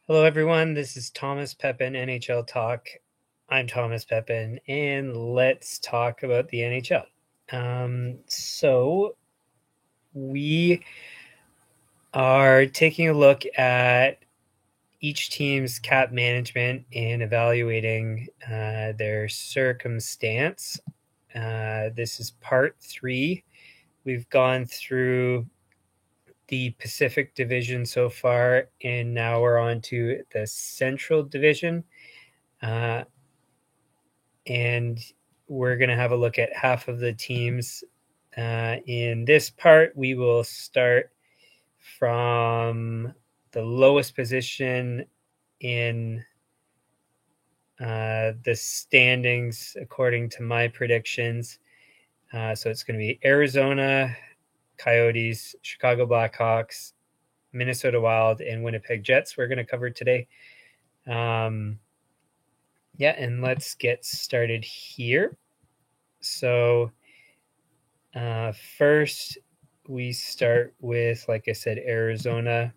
Hello, everyone. This is Thomas Pepin, NHL Talk. I'm Thomas Pepin, and let's talk about the NHL. So, we are taking a look at each team's cap management and evaluating their circumstance. This is part 3. We've gone through the Pacific Division so far, and now we're on to the Central Division. And we're going to have a look at half of the teams. In this part, we will start from the lowest position in the standings according to my predictions. So it's going to be Arizona Coyotes, Chicago Blackhawks, Minnesota Wild, and Winnipeg Jets we're going to cover today. Yeah, and let's get started here. So first, we start with, like I said, Arizona.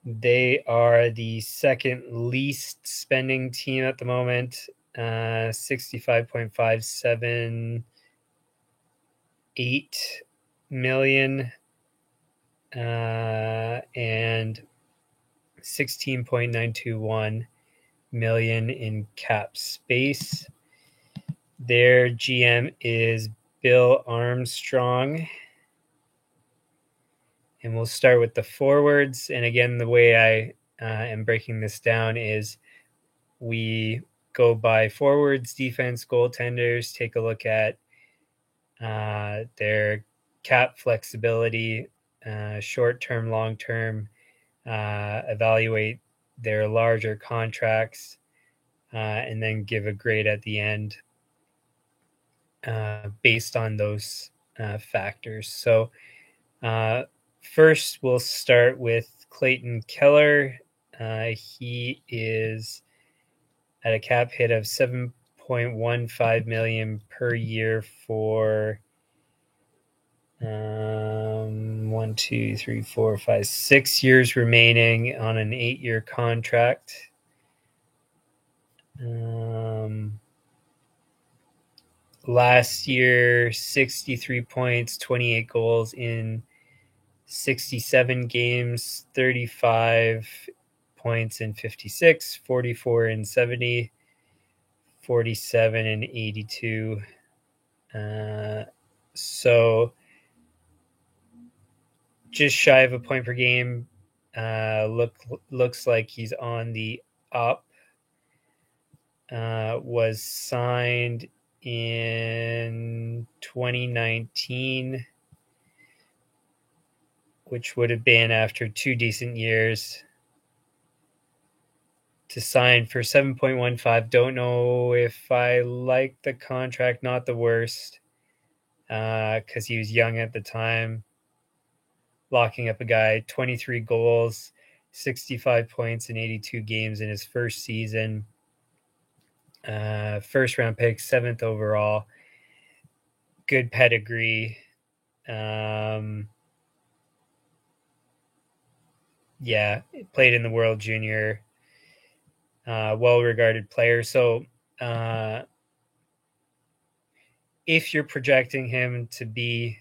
They are the second least spending team at the moment, 65.578 million and 16.921 million in cap space. Their GM is Bill Armstrong. And we'll start with the forwards. And again, the way I am breaking this down is we go by forwards, defense, goaltenders, take a look at their cap flexibility, short-term, long-term, evaluate their larger contracts, and then give a grade at the end based on those factors. So first, we'll start with Clayton Keller. He is at a cap hit of $7.15 million per year for 6 years remaining on an 8-year contract. Last year, 63 points, 28 goals in 67 games, 35 points in 56, 44 in 70, 47 in 82. So just shy of a point per game. Looks like he's on the up. Was signed in 2019, which would have been after 2 decent years, to sign for 7.15. Don't know if I like the contract. Not the worst, because he was young at the time. Locking up a guy, 23 goals, 65 points in 82 games in his first season. First round pick, 7th overall. Good pedigree. Yeah, played in the World Junior. Well-regarded player. So if you're projecting him to be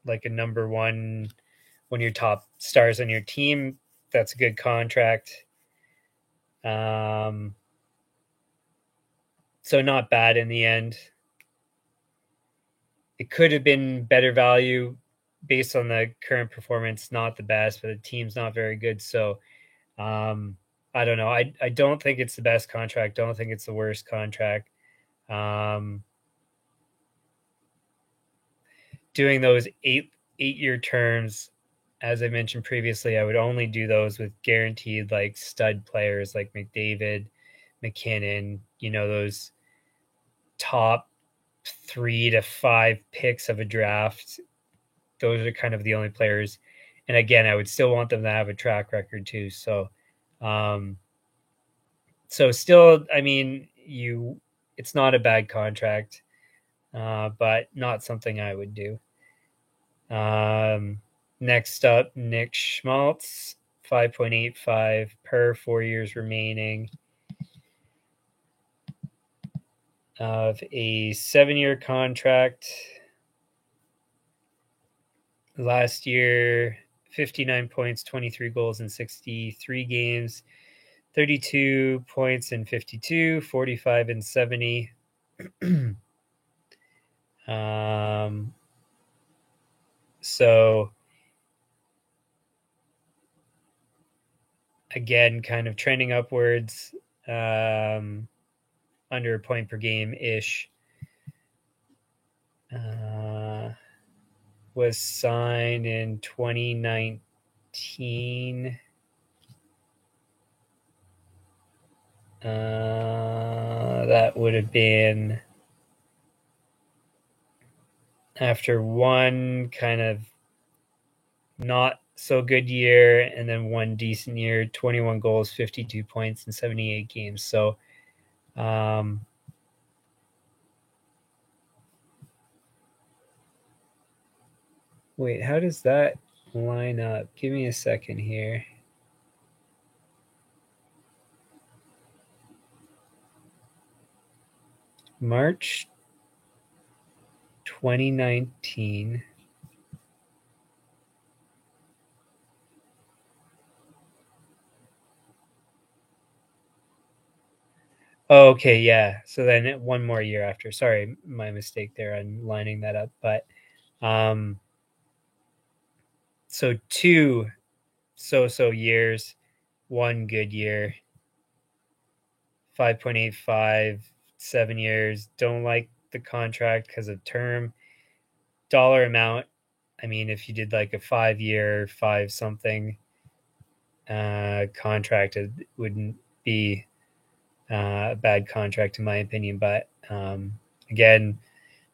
like a number one of your top stars on your team, that's a good contract. So not bad in the end. It could have been better value based on the current performance. Not the best, but the team's not very good. So I don't know. I don't think it's the best contract. Don't think it's the worst contract. Doing those eight-year terms, as I mentioned previously, I would only do those with guaranteed like stud players like McDavid, McKinnon, those top 3 to 5 picks of a draft. Those are kind of the only players. And again, I would still want them to have a track record too. So still, I mean, it's not a bad contract, but not something I would do. Next up, Nick Schmaltz. 5.85 per 4 years remaining of a 7-year contract. Last year, 59 points, 23 goals in 63 games, 32 points in 52, 45 in 70. So again, kind of trending upwards, under a point per game ish. Was signed in 2019. That would have been after one kind of not so good year and then one decent year, 21 goals, 52 points in 78 games. So wait, how does that line up? Give me a second here. March 2019. Oh, okay, yeah. So then one more year after. Sorry, my mistake there on lining that up. But so 2 so-so years, 1 good year, 5.85, 7 years. Don't like the contract because of term. Dollar amount, I mean, if you did like a 5-year, 5 something contract, it wouldn't be a bad contract in my opinion. But again,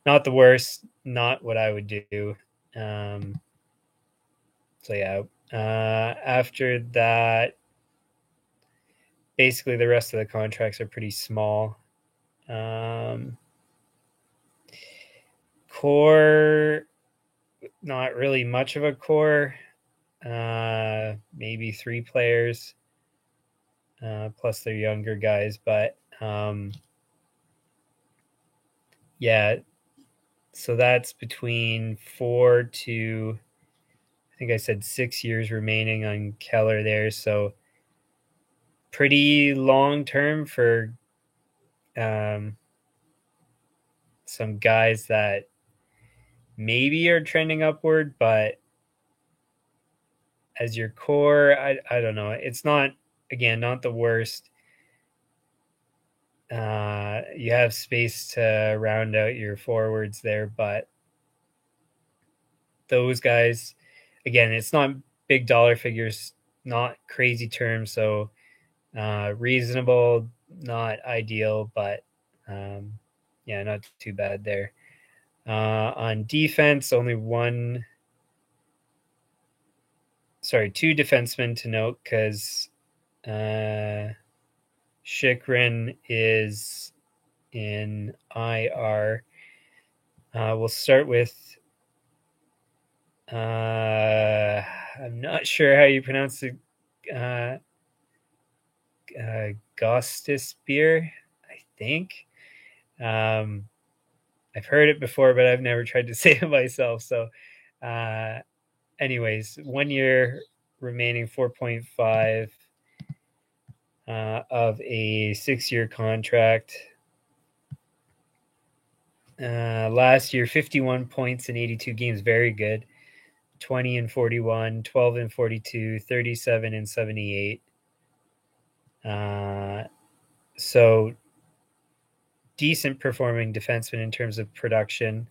not the worst, not what I would do. So yeah, after that, basically the rest of the contracts are pretty small. Core, not really much of a core. Maybe 3 players, plus they're younger guys. But yeah, so that's between 4 to, I think I said 6 years remaining on Keller there. So pretty long term for some guys that maybe are trending upward, but as your core, I don't know. It's not, again, not the worst. You have space to round out your forwards there, but those guys, again, it's not big dollar figures, not crazy terms, so reasonable, not ideal, but yeah, not too bad there. On defense, only two defensemen to note because Chychrun is in IR. We'll start with I'm not sure how you pronounce it. Gostisbehere, I think. I've heard it before, but I've never tried to say it myself. So, anyways, 1 year remaining, 4.5 of a 6-year contract. Last year, 51 points in 82 games, very good. 20 and 41, 12 and 42, 37 and 78. So decent performing defenseman in terms of production.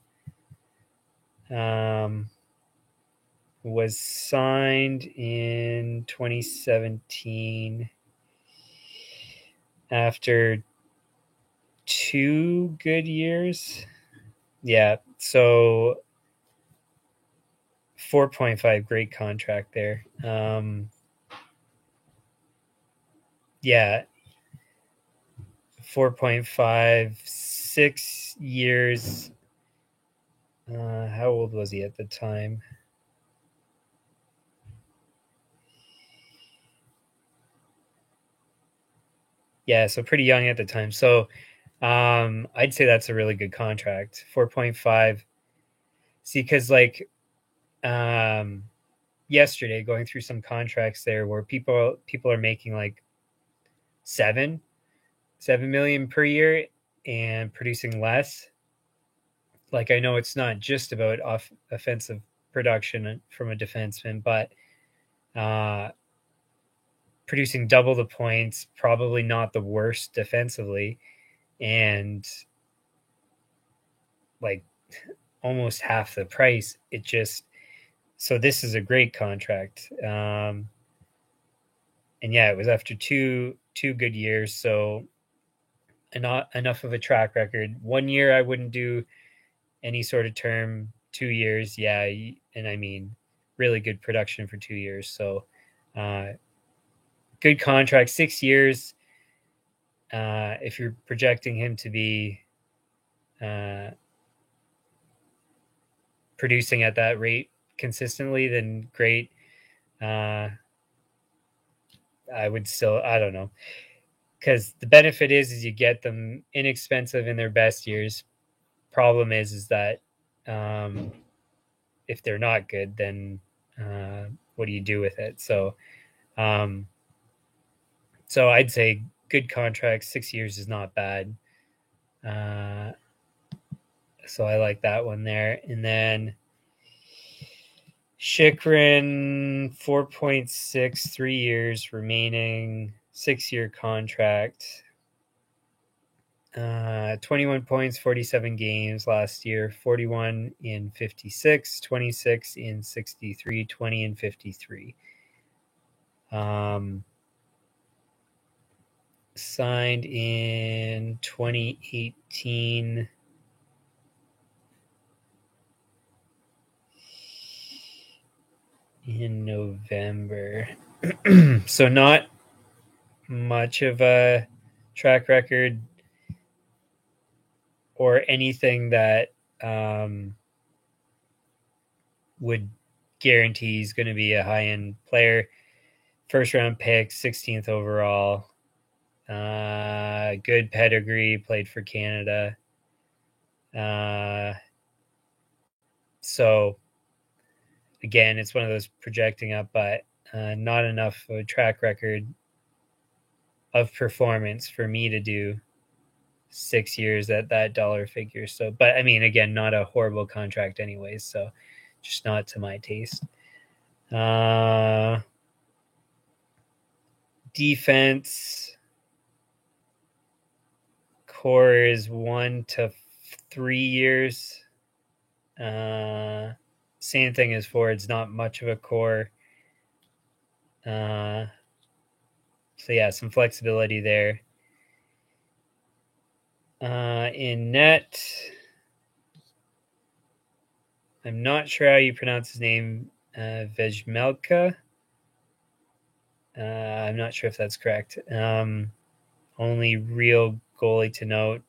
Was signed in 2017 after 2 good years. Yeah, so 4.5, great contract there. Yeah, 4.5, 6 years. How old was he at the time? Yeah, so pretty young at the time. So I'd say that's a really good contract. 4.5. See, because like yesterday, going through some contracts there where people are making like 7 million per year and producing less. Like I know it's not just about offensive production from a defenseman, but uh, producing double the points, probably not the worst defensively, and like almost half the price. It just so this is a great contract, and yeah, it was after two good years, so not enough of a track record. 1 year I wouldn't do any sort of term. 2 years, yeah, and I mean really good production for 2 years. So uh, good contract, 6 years. If you're projecting him to be uh, producing at that rate consistently, then great. I would still, I don't know, because the benefit is you get them inexpensive in their best years. Problem is that um, if they're not good, then what do you do with it? Um, so I'd say good contract, 6 years is not bad. Uh, so I like that one there. And then Chychrun, 4.6, 3 years remaining, 6 year contract. 21 points, 47 games last year, 41 in 56, 26 in 63, 20 in 53. Signed in 2018. In November. So not much of a track record or anything that would guarantee he's going to be a high-end player. First round pick, 16th overall. Good pedigree, played for Canada. So again, it's one of those projecting up, but not enough of a track record of performance for me to do 6 years at that dollar figure. So, but I mean, again, not a horrible contract, anyways. So, just not to my taste. Defense core is 1 to 3 years. Same thing as forwards, not much of a core. So yeah, some flexibility there. In net, I'm not sure how you pronounce his name, Vejmelka. I'm not sure if that's correct. Only real goalie to note,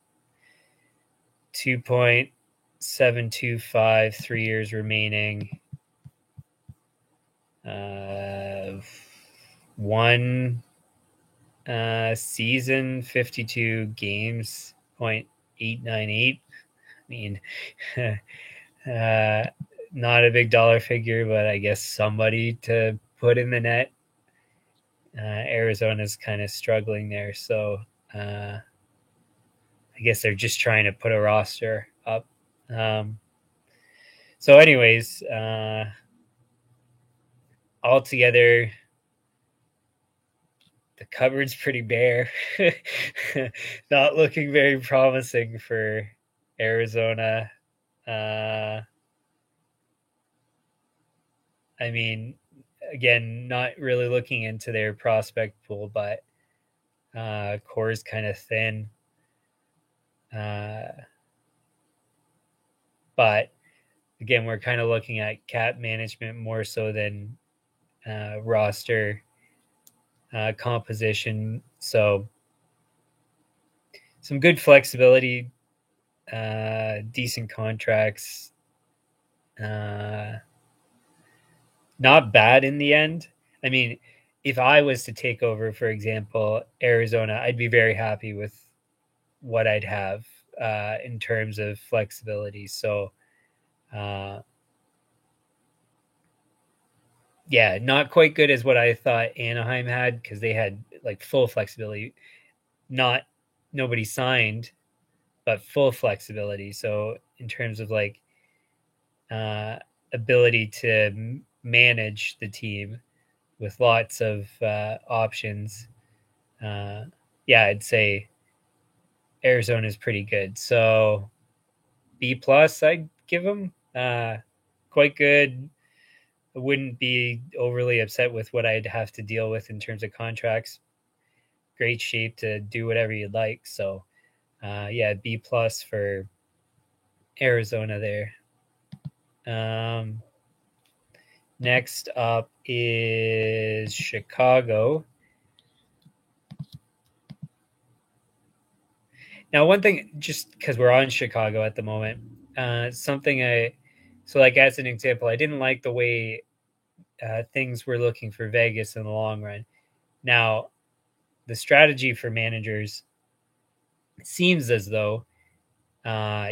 2.725, 3 years remaining. One season, 52 games, 0.898. I mean, not a big dollar figure, but I guess somebody to put in the net. Arizona's kind of struggling there, so I guess they're just trying to put a roster up. So, anyways, altogether, the cupboard's pretty bare. Not looking very promising for Arizona. I mean, again, not really looking into their prospect pool, but core is kind of thin. But again, we're kind of looking at cap management more so than roster composition. So some good flexibility, decent contracts. Not bad in the end. I mean, if I was to take over, for example, Arizona, I'd be very happy with what I'd have in terms of flexibility. So, uh, yeah, not quite good as what I thought Anaheim had because they had like full flexibility. Not nobody signed, but full flexibility. So in terms of like uh, ability to manage the team with lots of options, uh, yeah, I'd say Arizona is pretty good. So B plus, I'd give them quite good. I wouldn't be overly upset with what I'd have to deal with in terms of contracts. Great shape to do whatever you'd like. So yeah, B plus for Arizona there. Um, Next up is Chicago. Now, one thing, just because we're on Chicago at the moment, something so like as an example, I didn't like the way things were looking for Vegas in the long run. Now, the strategy for managers seems as though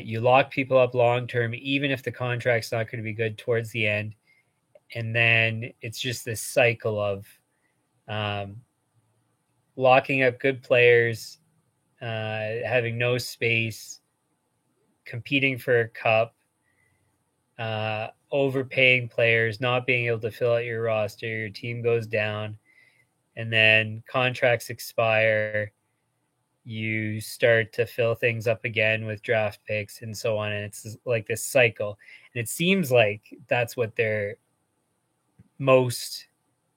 you lock people up long term, even if the contract's not going to be good towards the end, and then it's just this cycle of um, locking up good players, having no space, competing for a cup, overpaying players, not being able to fill out your roster, your team goes down, and then contracts expire. You start to fill things up again with draft picks and so on. And it's like this cycle. And it seems like that's what their most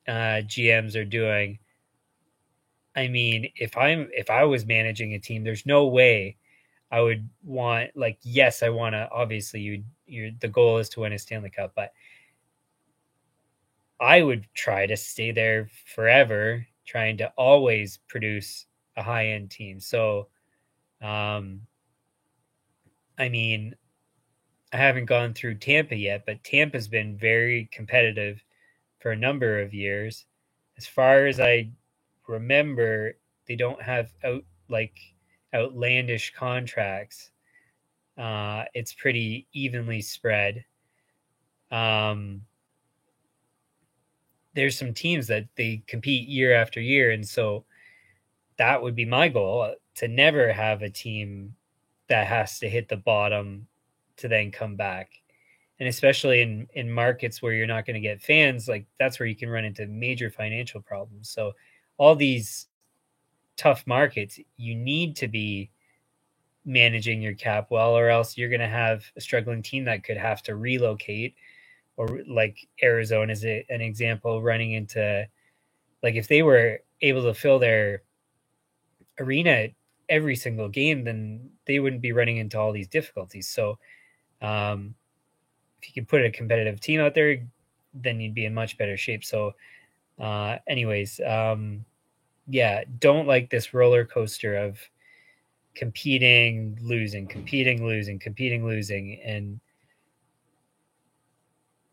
GMs are doing. I mean, if I was managing a team, there's no way I would want like yes, I want to obviously you the goal is to win a Stanley Cup, but I would try to stay there forever, trying to always produce a high end team. So, um, I mean, I haven't gone through Tampa yet, but Tampa's been very competitive for a number of years. As far as I remember, they don't have outlandish contracts. It's pretty evenly spread. Um, there's some teams that they compete year after year, and so that would be my goal to never have a team that has to hit the bottom to then come back. And especially in markets where you're not going to get fans, like that's where you can run into major financial problems. So all these tough markets, you need to be managing your cap well, or else you're going to have a struggling team that could have to relocate, or like Arizona is an example, running into like if they were able to fill their arena every single game, then they wouldn't be running into all these difficulties. So um, if you can put a competitive team out there, then you'd be in much better shape. So, anyways, yeah, don't like this roller coaster of competing, losing, competing, losing, competing, losing. And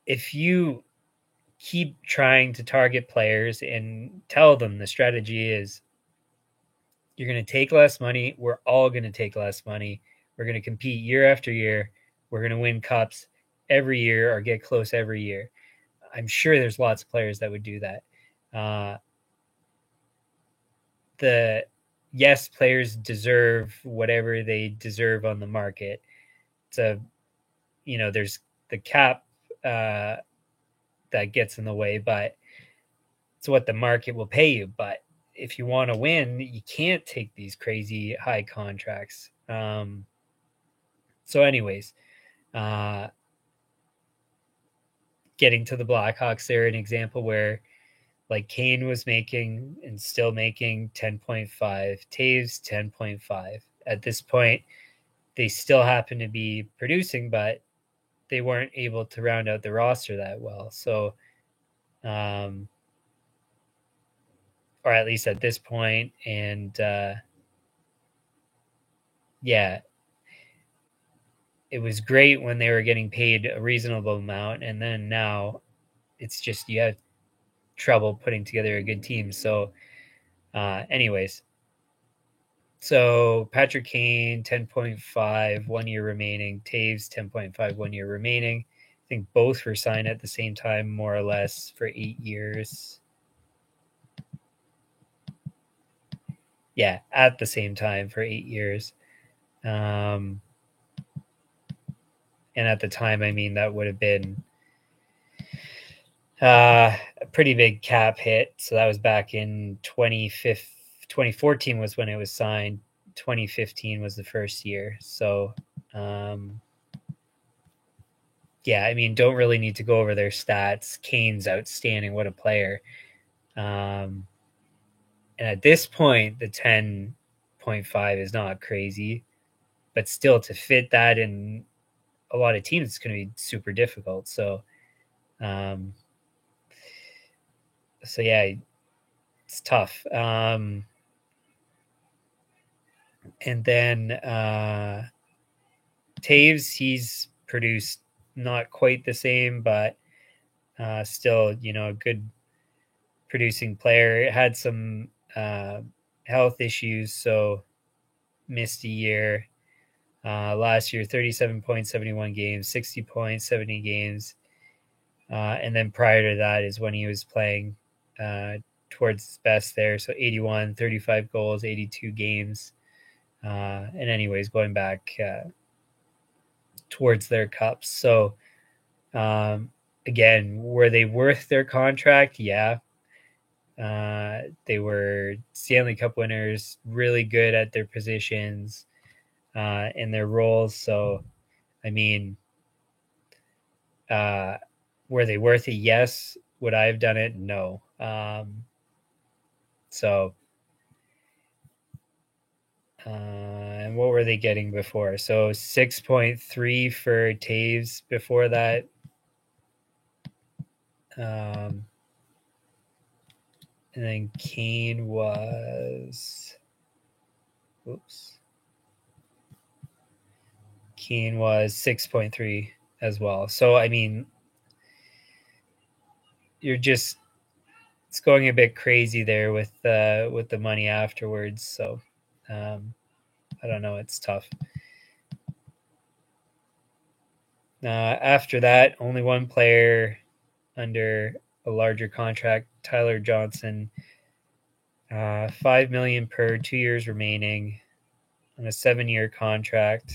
if you keep trying to target players and tell them the strategy is you're going to take less money, we're all going to take less money, we're going to compete year after year, we're going to win cups every year or get close every year. I'm sure there's lots of players that would do that. Uh, the yes, players deserve whatever they deserve on the market. It's a there's the cap uh, that gets in the way, but it's what the market will pay you. But if you want to win, you can't take these crazy high contracts. So, anyways, uh, getting to the Blackhawks, they're an example where like Kane was making and still making 10.5, Taves 10.5. At this point, they still happen to be producing, but they weren't able to round out the roster that well. So, um, or at least at this point, and yeah, it was great when they were getting paid a reasonable amount, and then now it's just you have trouble putting together a good team. So, anyways, so Patrick Kane, 10.5, 1 year remaining. Taves, 10.5, 1 year remaining. I think both were signed at the same time, more or less, for 8 years. Yeah, at the same time for 8 years. And at the time, I mean, that would have been a pretty big cap hit. So that was back in 2014 was when it was signed. 2015 was the first year. So, yeah, I mean, don't really need to go over their stats. Kane's outstanding. What a player. And at this point, the 10.5 is not crazy, but still to fit that in a lot of teams, it's going to be super difficult. So, so yeah, it's tough. And then Taves, he's produced not quite the same, but still, a good producing player. Had some health issues, so missed a year. Last year, 37 points, 71 games, 60 points, 70 games. And then prior to that is when he was playing towards his best there. So 81, 35 goals, 82 games. And anyways, going back towards their cups. So again, were they worth their contract? Yeah. They were Stanley Cup winners, really good at their positions and their roles. So, I mean, were they worth it? Yes. Would I have done it? No. So, and what were they getting before? So 6.3 for Taves before that. And then Kane was, Kane was 6.3 as well. So, I mean, it's going a bit crazy there with the money afterwards. So, I don't know. It's tough. After that, only one player under a larger contract, Tyler Johnson, $5 million per 2 years remaining on a 7-year contract.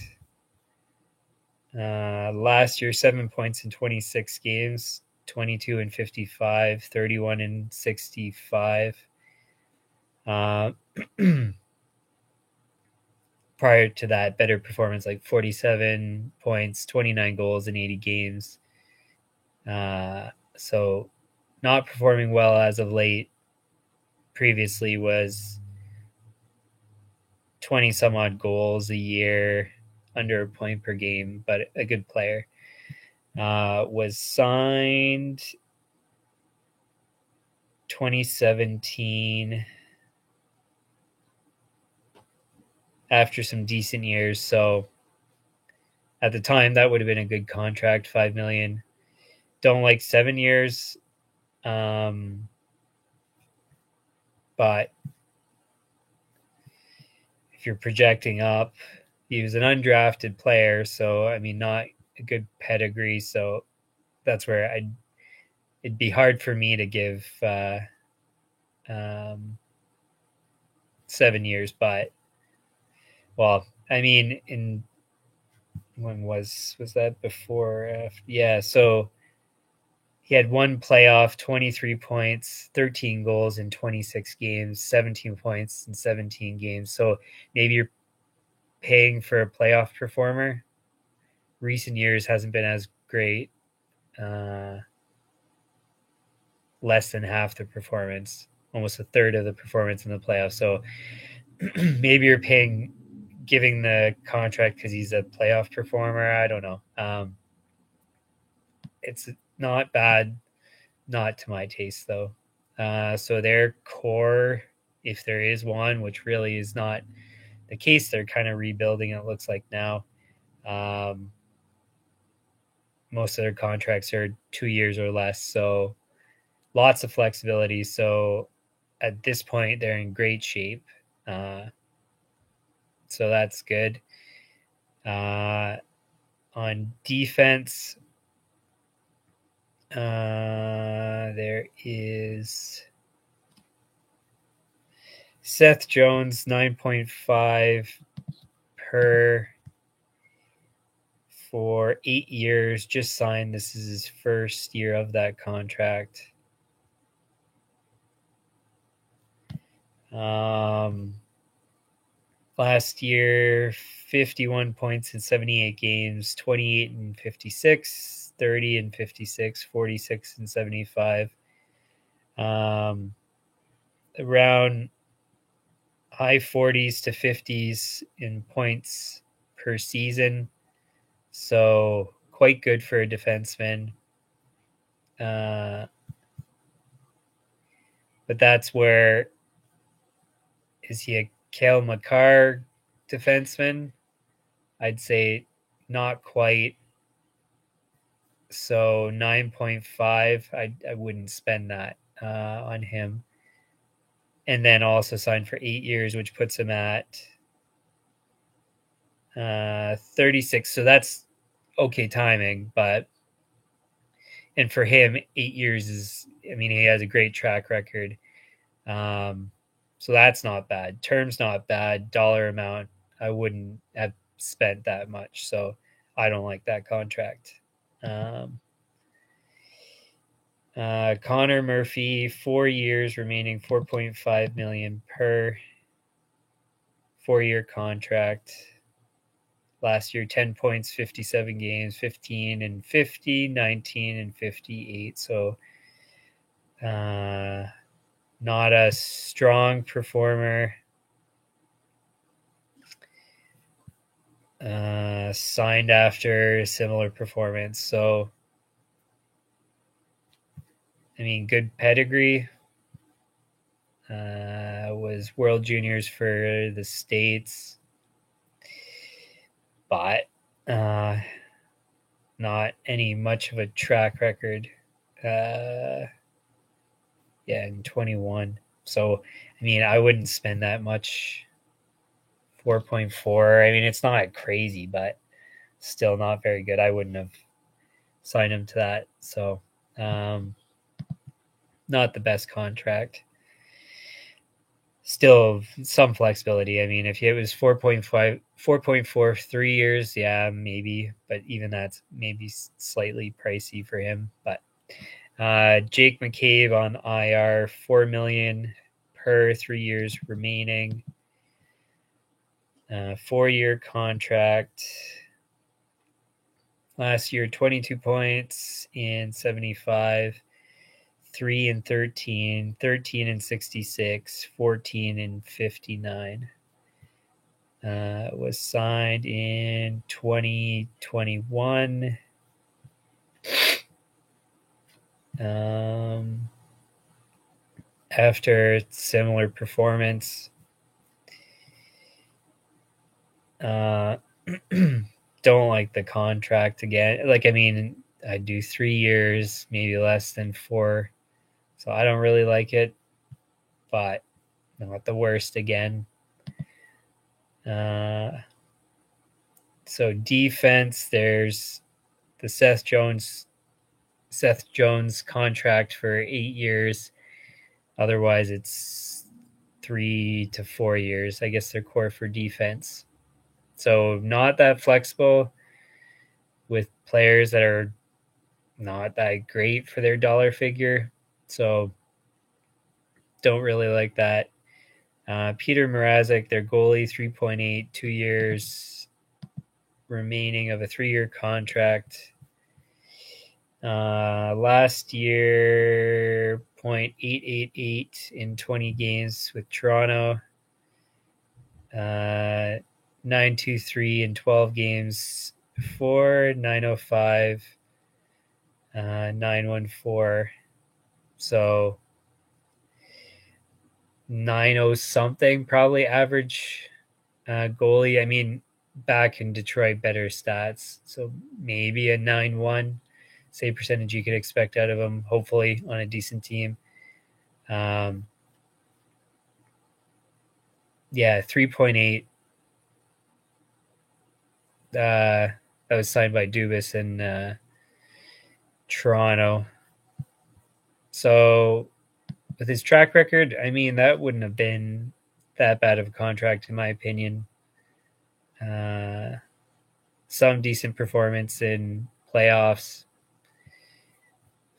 Last year, 7 points in 26 games, 22 and 55, 31 and 65. Prior to that, better performance like 47 points, 29 goals in 80 games. So not performing well as of late. Previously was 20 some odd goals a year, under a point per game, but a good player. Was signed 2017 after some decent years. So at the time, that would have been a good contract, $5 million. Don't like 7 years. But if you're projecting up, he was an undrafted player, so I mean, not a good pedigree. So that's where it'd be hard for me to give 7 years. But well, I mean, when was that before? Yeah, so he had one playoff, 23 points, 13 goals in 26 games, 17 points in 17 games. So maybe you're paying for a playoff performer. Recent years hasn't been as great. Less than half the performance, almost a third of the performance in the playoffs. So maybe you're giving the contract because he's a playoff performer. I don't know. It's not bad, not to my taste though. So their core, if there is one, which really is not the case, they're kind of rebuilding. It looks like now. Most of their contracts are 2 years or less. So lots of flexibility. So at this point, they're in great shape. So that's good. On defense, there is Seth Jones, 9.5 per for 8 years, just signed. This is his first year of that contract. Last year, 51 points in 78 games, 28 and 56, 30 and 56, 46 and 75. Around high 40s to 50s in points per season. So quite good for a defenseman. But that's where, is he a Cale Makar defenseman? I'd say not quite. So 9.5, I wouldn't spend that on him. And then also signed for 8 years, which puts him at 36. So that's okay timing, but and for him, 8 years is, I mean, he has a great track record. So that's not bad. Term's not bad. Dollar amount, I wouldn't have spent that much. So I don't like that contract. Connor Murphy, 4 years remaining, 4.5 million per 4-year contract. Last year, 10 points, 57 games, 15 and 50, 19 and 58. So not a strong performer. Signed after a similar performance. So, I mean, good pedigree. Was World Juniors for the States, but not any much of a track record. In 21. So, I mean, I wouldn't spend that much. 4.4. I mean, it's not crazy, but still not very good. I wouldn't have signed him to that. So, not the best contract. Still some flexibility. I mean, if it was 4.5, 4.4, 3 years, yeah, maybe. But even that's maybe slightly pricey for him. But Jake McCabe on IR, $4 million per 3 years remaining. 4-year contract. Last year, 22 points in 75, 3 and 13, 13 and 66, 14 and 59. Was signed in 2021. After similar performance. Don't like the contract again. Like, I mean, I do 3 years, maybe less than 4. So I don't really like it, but not the worst again. So defense, there's the Seth Jones contract for 8 years. Otherwise, it's 3 to 4 years. I guess they're core for defense. So not that flexible with players that are not that great for their dollar figure. So don't really like that. Peter Mrazek, their goalie, 3.8, 2 years remaining of a 3-year contract. Last year, .888 in 20 games with Toronto. 923 in 12 games for 905, 914. So 90 something probably average goalie. I mean, back in Detroit, better stats. So maybe a 9-1. save percentage you could expect out of him, hopefully, on a decent team. Yeah, 3.8. That was signed by Dubas in Toronto. So with his track record, I mean, that wouldn't have been that bad of a contract, in my opinion. Some decent performance in playoffs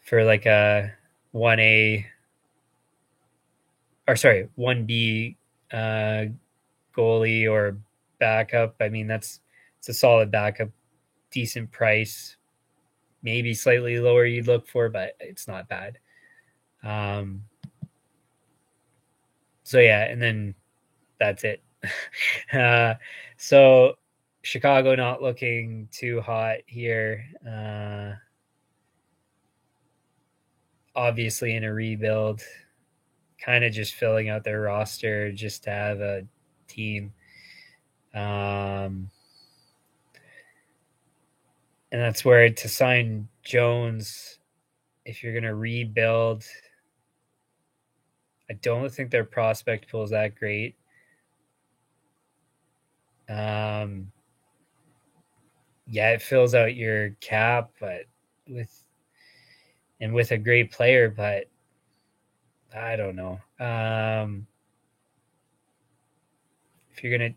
for like a 1A, or sorry, 1B goalie or backup. I mean, it's a solid backup, decent price, maybe slightly lower you'd look for, but it's not bad. So yeah, and then that's it. So Chicago not looking too hot here. Obviously in a rebuild, kind of just filling out their roster just to have a team. And that's where to sign Jones, if you're going to rebuild, I don't think their prospect pool is that great. Yeah, it fills out your cap, but with a great player, but I don't know. If you're gonna,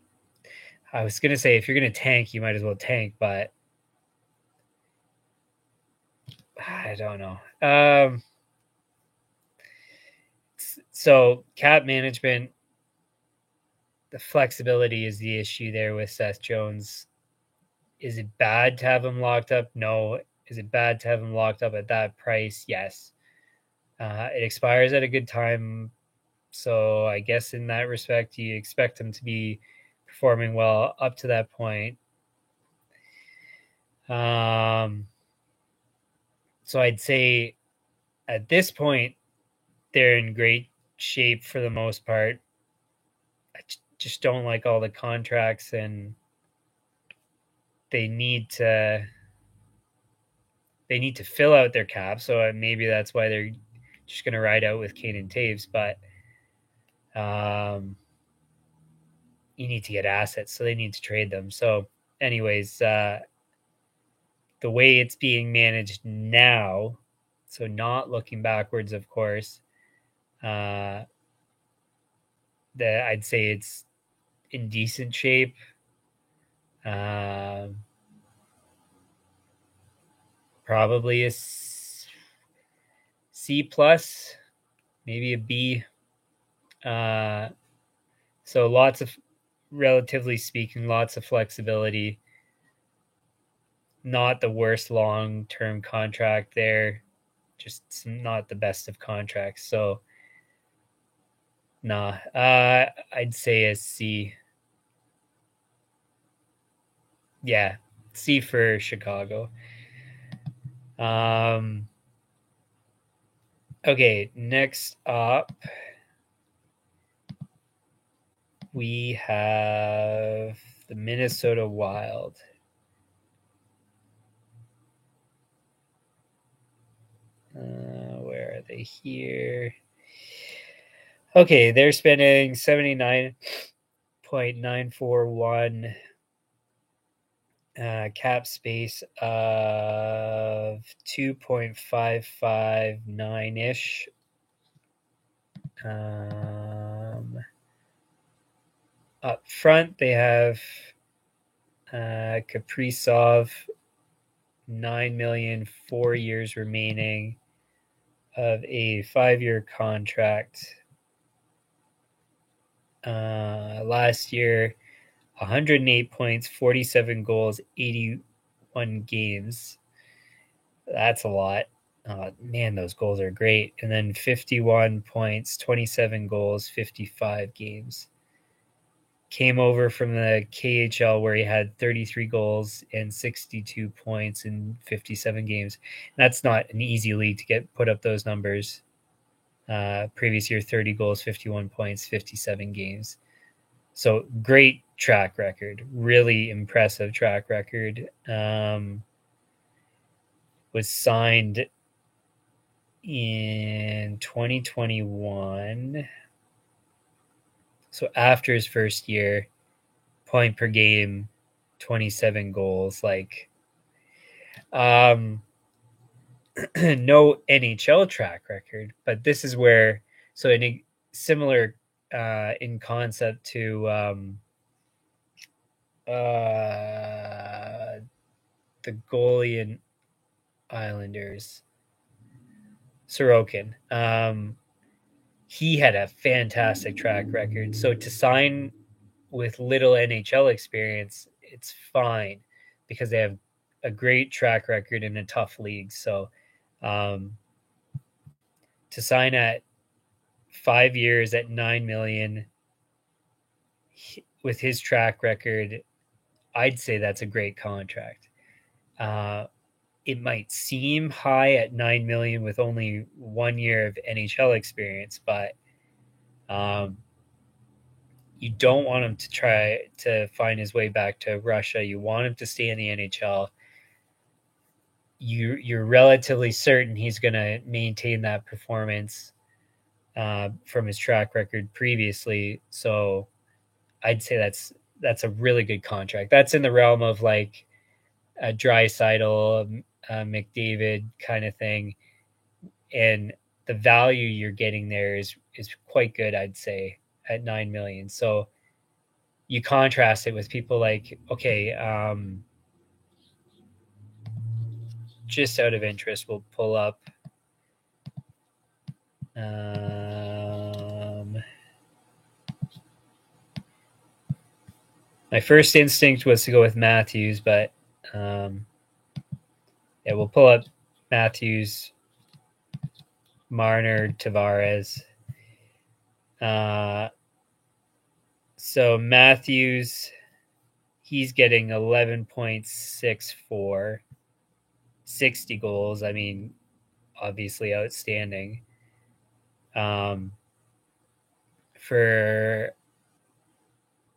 I was gonna say if you're gonna tank, you might as well tank, but I don't know. So cap management, the flexibility is the issue there with Seth Jones. Is it bad to have him locked up? No. Is it bad to have him locked up at that price? Yes. It expires at a good time, so I guess in that respect, you expect him to be performing well up to that point. So I'd say at this point, they're in great shape for the most part. I just don't like all the contracts, and they need to fill out their cap. So maybe that's why they're just going to ride out with Kane and Taves. But you need to get assets, so they need to trade them. So, anyways, the way it's being managed now, so not looking backwards, of course, that I'd say it's in decent shape. Probably a C plus, maybe a B. So lots of, relatively speaking, lots of flexibility. Not the worst long-term contract there, just not the best of contracts. So, nah, I'd say a C. Yeah, C for Chicago. Okay, next up, we have the Minnesota Wild. Where are they here? Okay, they're spending 79.941 cap space of 2.559 ish. Up front, they have Kaprizov, 9 million, 4 years remaining of a 5-year contract. Last year, 108 points, 47 goals, 81 games. That's a lot. Man, those goals are great. And then 51 points, 27 goals, 55 games. Came over from the KHL where he had 33 goals and 62 points in 57 games. And that's not an easy league to get put up those numbers. Previous year, 30 goals, 51 points, 57 games. So great track record, really impressive track record, was signed in 2021. So after his first year, point per game, 27 goals. Like, no NHL track record, but this is where, so in similar in concept to the goalie in Islanders, Sorokin. He had a fantastic track record. So to sign with little NHL experience, it's fine because they have a great track record in a tough league. So to sign at 5 years at 9 million with his track record, I'd say that's a great contract. It might seem high at 9 million with only 1 year of NHL experience, but you don't want him to try to find his way back to Russia. You want him to stay in the NHL. You're relatively certain he's going to maintain that performance from his track record previously. So I'd say that's a really good contract. That's in the realm of like a Draisaitl, McDavid kind of thing, and the value you're getting there is quite good, I'd say, at 9 million. So you contrast it with people like, okay, just out of interest, we'll pull up my first instinct was to go with Matthews, but yeah, we'll pull up Matthews, Marner, Tavares. So Matthews, he's getting 11.64, 60 goals. I mean, obviously outstanding. For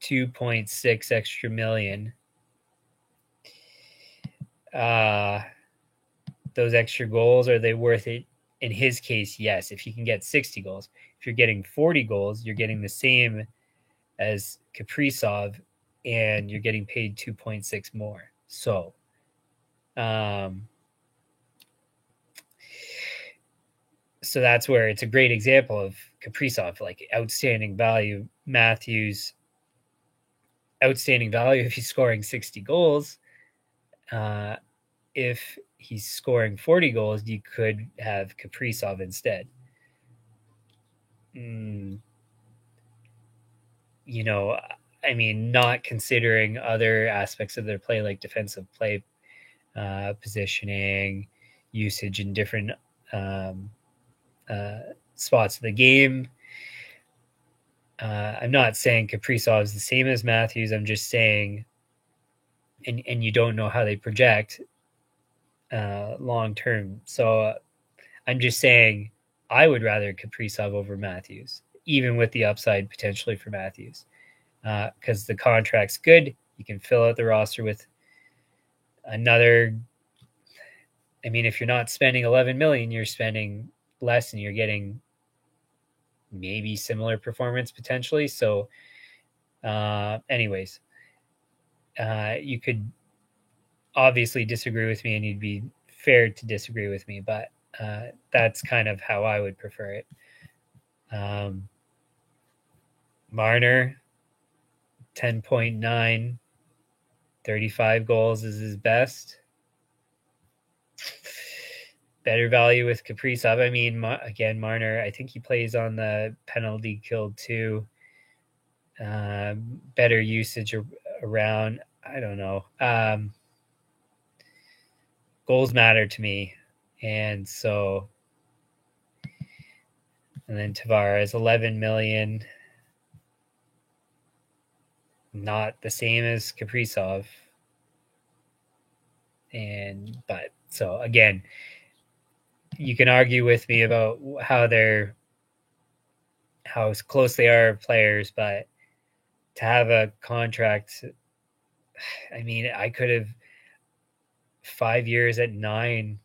2.6 extra million. Those extra goals, are they worth it? In his case, yes. If you can get 60 goals, if you're getting 40 goals, you're getting the same as Kaprizov, and you're getting paid 2.6 more. So, so that's where it's a great example of Kaprizov, like outstanding value. Matthews, outstanding value if he's scoring 60 goals. If he's scoring 40 goals, you could have Kaprizov instead. You know, I mean, not considering other aspects of their play, like defensive play, positioning, usage in different spots of the game. I'm not saying Kaprizov is the same as Matthews. I'm just saying, and you don't know how they project long term. So I'm just saying I would rather Kaprizov over Matthews, even with the upside potentially for Matthews, because the contract's good. You can fill out the roster with another. I mean, if you're not spending 11 million, you're spending less, and you're getting maybe similar performance potentially. So, anyways, you could obviously disagree with me, and you'd be fair to disagree with me, but that's kind of how I would prefer it. Marner, 10.9, 35 goals is his best. Better value with Kaprizov. I mean, again, Marner, I think he plays on the penalty kill too. Better usage around. I don't know. Goals matter to me. And so, and then Tavares, 11 million. Not the same as Kaprizov. But so again, you can argue with me about how close they are players, but to have a contract, I mean, I could have 5 years at 9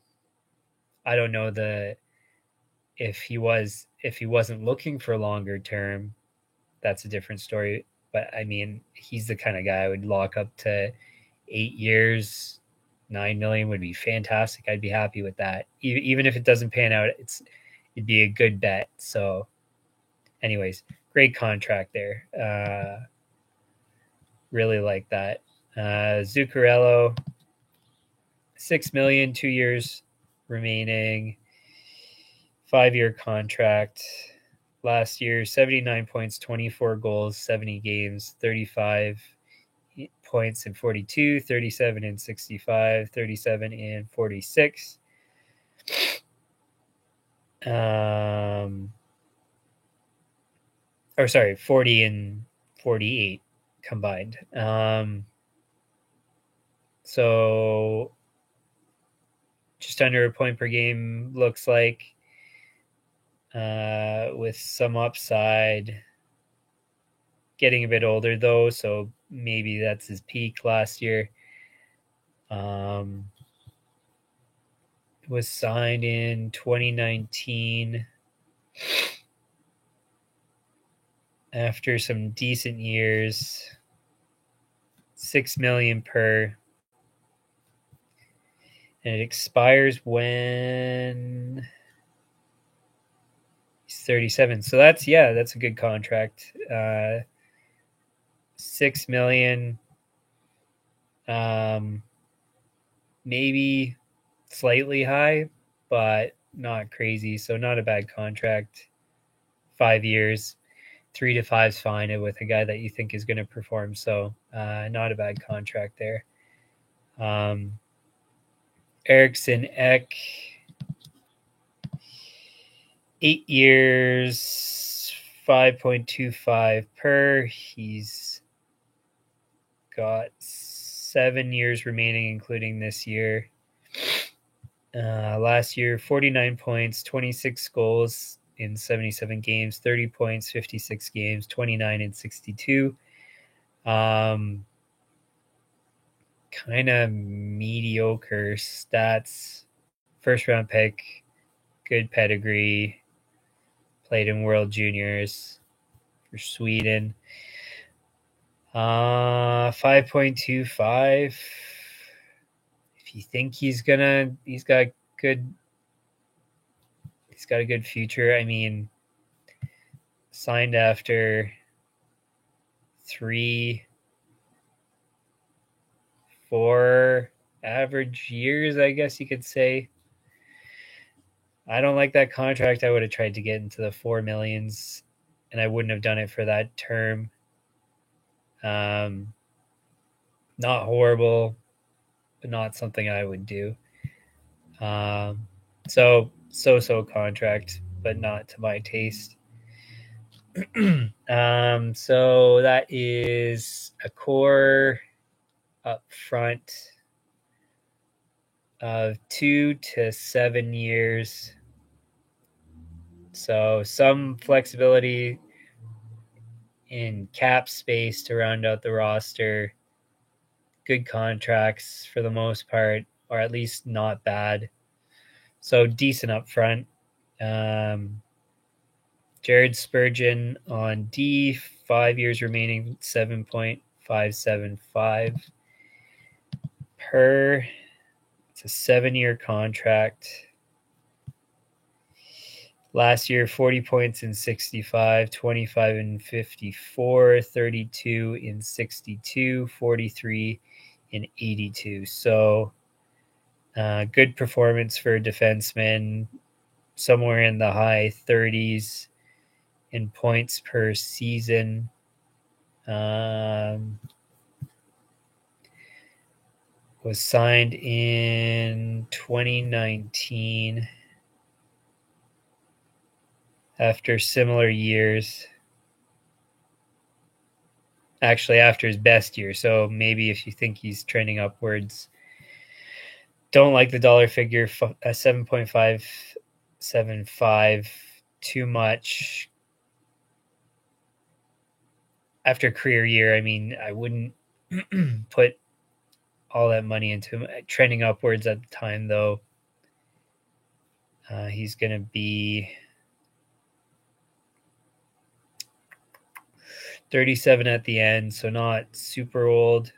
I don't know if he wasn't looking for longer term, that's a different story. But I mean, he's the kind of guy I would lock up to 8 years. 9 million would be fantastic. I'd be happy with that. Even if it doesn't pan out, it'd be a good bet. So, anyways, great contract there. Really like that. Zuccarello, 6 million, 2 years remaining, 5-year contract. Last year, 79 points, 24 goals, 70 games, 35 points in 42, 37 in 65, 37 in 46. 40 and 48 combined. So just under a point per game looks like, with some upside. Getting a bit older though, so maybe that's his peak last year. Was signed in 2019 after some decent years. 6 million per, and it expires when he's 37. So that's a good contract. 6 million, maybe slightly high, but not crazy. So not a bad contract. 5 years, 3 to 5 is fine with a guy that you think is going to perform. So not a bad contract there. Eriksson Ek, 8 years, 5.25 per. He's got 7 years remaining, including this year. Last year, 49 points, 26 goals in 77 games, 30 points, 56 games, 29 in 62. Kind of mediocre stats. First round pick, good pedigree, played in World Juniors for Sweden. 5.25. If you think he's got a good future. I mean, signed after 3-4 average years, I guess you could say. I don't like that contract. I would have tried to get into the 4 millions, and I wouldn't have done it for that term. Not horrible, but not something I would do. So contract, but not to my taste. So that is a core up front of 2 to 7 years. So some flexibility in cap space to round out the roster. Good contracts for the most part, or at least not bad. So decent up front. Jared Spurgeon on D, 5 years remaining, 7.575 per. It's a 7-year contract. Last year, 40 points in 65, 25 in 54, 32 in 62, 43 in 82. So good performance for a defenseman, somewhere in the high 30s in points per season. Was signed in 2019 after similar years. Actually, after his best year. So maybe if you think he's trending upwards, don't like the dollar figure, 7.575, too much. After a career year, I mean, I wouldn't put all that money into him. Trending upwards at the time, though. He's going to be 37 at the end, so not super old.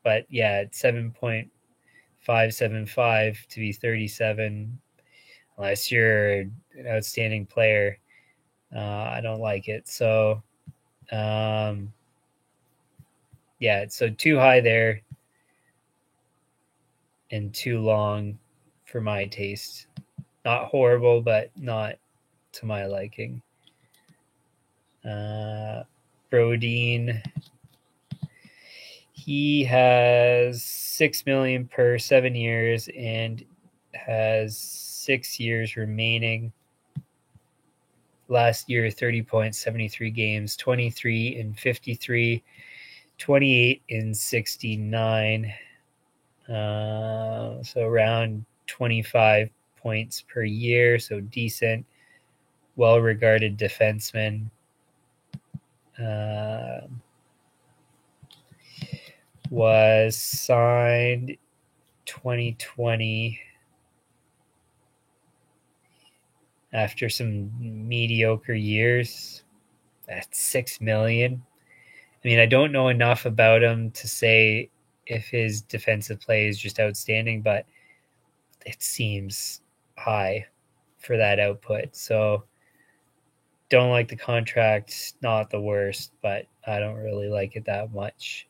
But yeah, it's 7.575 to be 37. Unless you're an outstanding player, I don't like it. So, yeah, so too high there and too long for my taste. Not horrible, but not to my liking. Brodin, he has $6 million per 7 years and has 6 years remaining. Last year, 30.73 games, 23 in 53, 28 in 69. So around 25 points per year, so decent, well-regarded defenseman. Was signed 2020 after some mediocre years at $6 million. I mean, I don't know enough about him to say if his defensive play is just outstanding, but it seems high for that output. So don't like the contract, not the worst, but I don't really like it that much.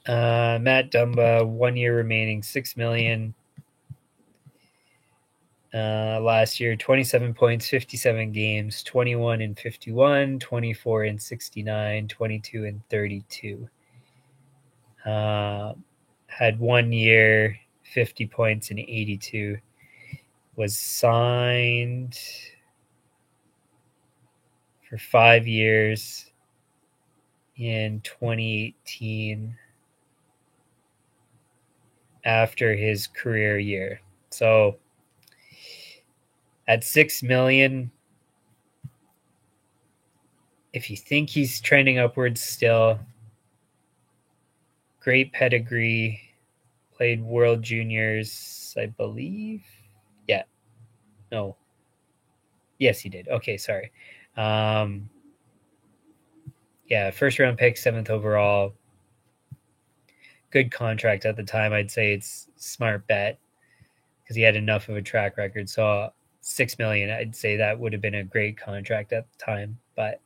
Matt Dumba, 1 year remaining, $6 million. Last year, 27 points, 57 games, 21 in 51, 24 in 69, 22 in 32. Had 1 year, 50 points in 82. Was signed for 5 years in 2018 after his career year. So at $6 million, if you think he's trending upwards still, great pedigree, played World Juniors, I believe. Yeah. No. Yes, he did. Okay, sorry. Yeah, first round pick, 7th overall. Good contract at the time. I'd say it's smart bet because he had enough of a track record. So $6 million, I'd say that would have been a great contract at the time. But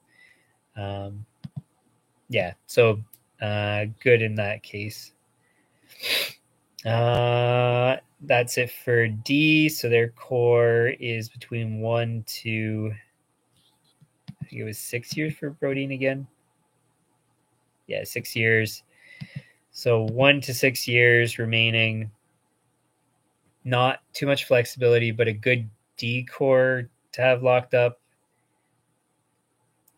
yeah, so good in that case. That's it for D. So their core is between 1 to, I think it was 6 years for Brodin again. Yeah, 6 years. So 1 to 6 years remaining. Not too much flexibility, but a good D core to have locked up.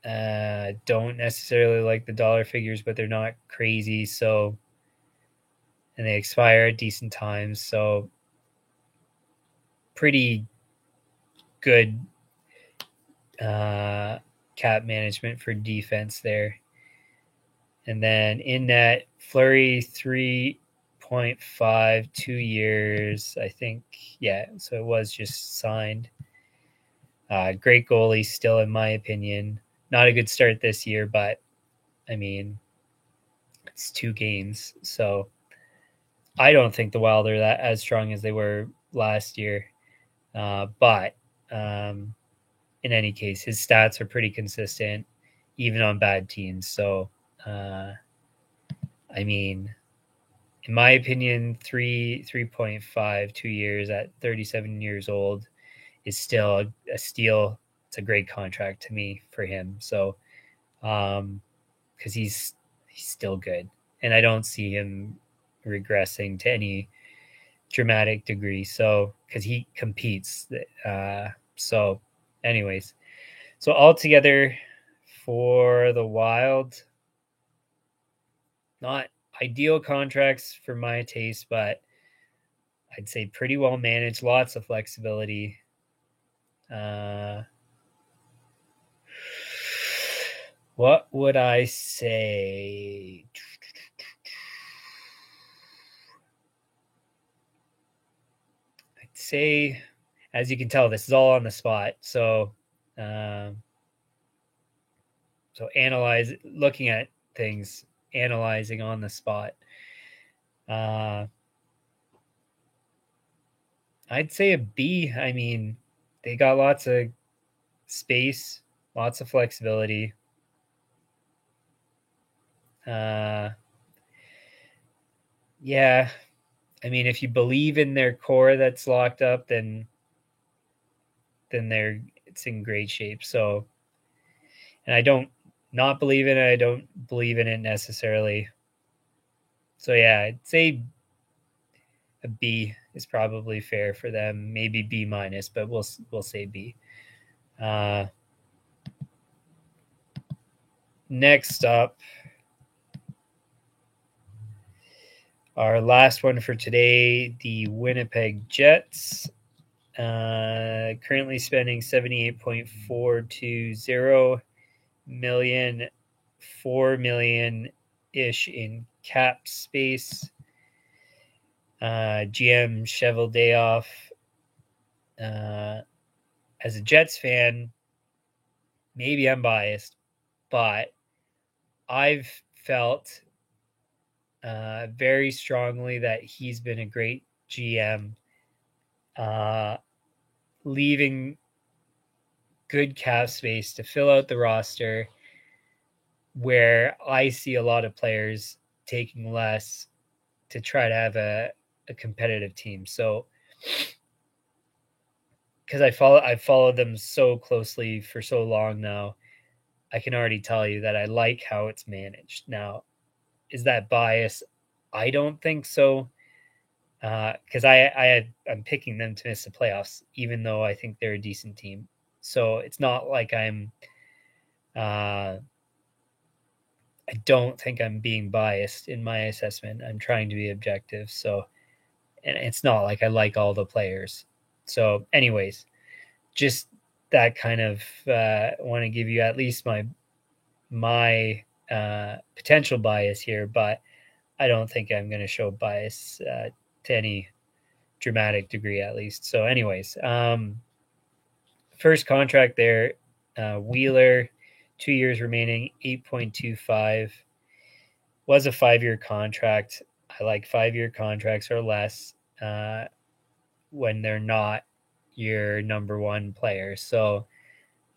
Don't necessarily like the dollar figures, but they're not crazy. So, and they expire at decent times. So, pretty good cap management for defense there. And then in net, Fleury 3.5, 2 years, I think. Yeah, so it was just signed. Great goalie still, in my opinion. Not a good start this year, but I mean, it's 2 games. So I don't think the Wild are that as strong as they were last year. But in any case, his stats are pretty consistent, even on bad teams. So, I mean, in my opinion, 3.5, 2 years at 37 years old is still a steal. It's a great contract to me for him. So, because he's still good, and I don't see him regressing to any dramatic degree. So, because he competes. So, anyways, so altogether for the Wild, not ideal contracts for my taste, but I'd say pretty well managed, lots of flexibility. What would I say? I'd say, as you can tell, this is all on the spot. So, um, looking at things, analyzing on the spot. Uh, I'd say a B. I mean, they got lots of space, lots of flexibility. Uh, yeah, I mean, if you believe in their core that's locked up, then it's in great shape. So, and I don't not believe in it. I don't believe in it necessarily. So yeah, I'd say a B is probably fair for them. Maybe B minus, but we'll say B. Uh, Next up, our last one for today, the Winnipeg Jets. Currently spending 78.420 million, 4 million ish in cap space. GM Cheveldayoff. As a Jets fan, maybe I'm biased, but I've felt very strongly that he's been a great GM, leaving good cap space to fill out the roster, where I see a lot of players taking less to try to have a competitive team. So, because I've followed them so closely for so long now, I can already tell you that I like how it's managed. Now, is that bias? I don't think so, because I'm picking them to miss the playoffs, even though I think they're a decent team. So it's not like I don't think I'm being biased in my assessment. I'm trying to be objective. So, and it's not like I like all the players. So, anyways, just that kind of want to give you at least my potential bias here, but I don't think I'm going to show bias to any dramatic degree, at least. So, anyways, first contract there, Wheeler, 2 years remaining, 8.25, was a 5-year contract. I like 5-year contracts or less when they're not your number one player. So,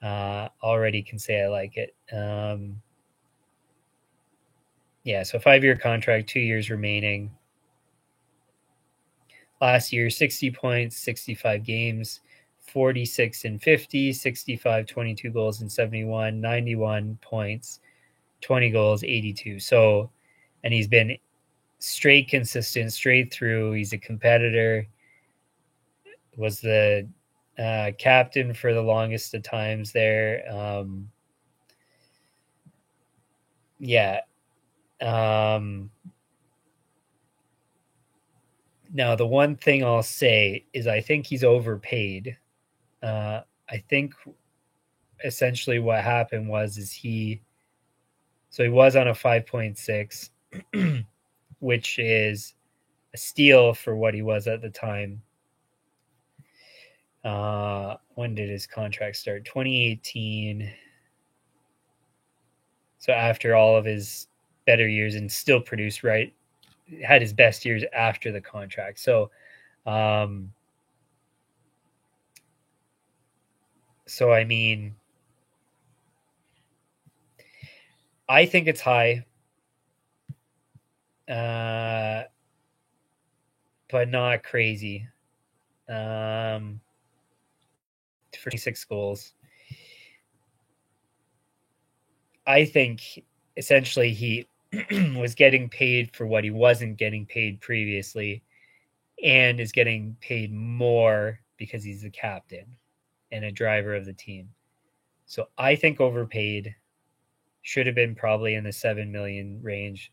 already can say I like it. Yeah, so 5-year contract, 2 years remaining. Last year, 60 points, 65 games, 46 and 50, 65, 22 goals and 71, 91 points, 20 goals, 82. So, and he's been straight consistent, straight through. He's a competitor. Was the captain for the longest of times there. Yeah. Now, the one thing I'll say is I think he's overpaid. I think essentially what happened is he was on a 5.6, which is a steal for what he was at the time. When did his contract start? 2018. So after all of his better years and still produced, right? Had his best years after the contract. So, I mean, I think it's high, but not crazy. For 26 goals. I think essentially he was getting paid for what he wasn't getting paid previously and is getting paid more because he's the captain and a driver of the team. So I think overpaid, should have been probably in the 7 million range.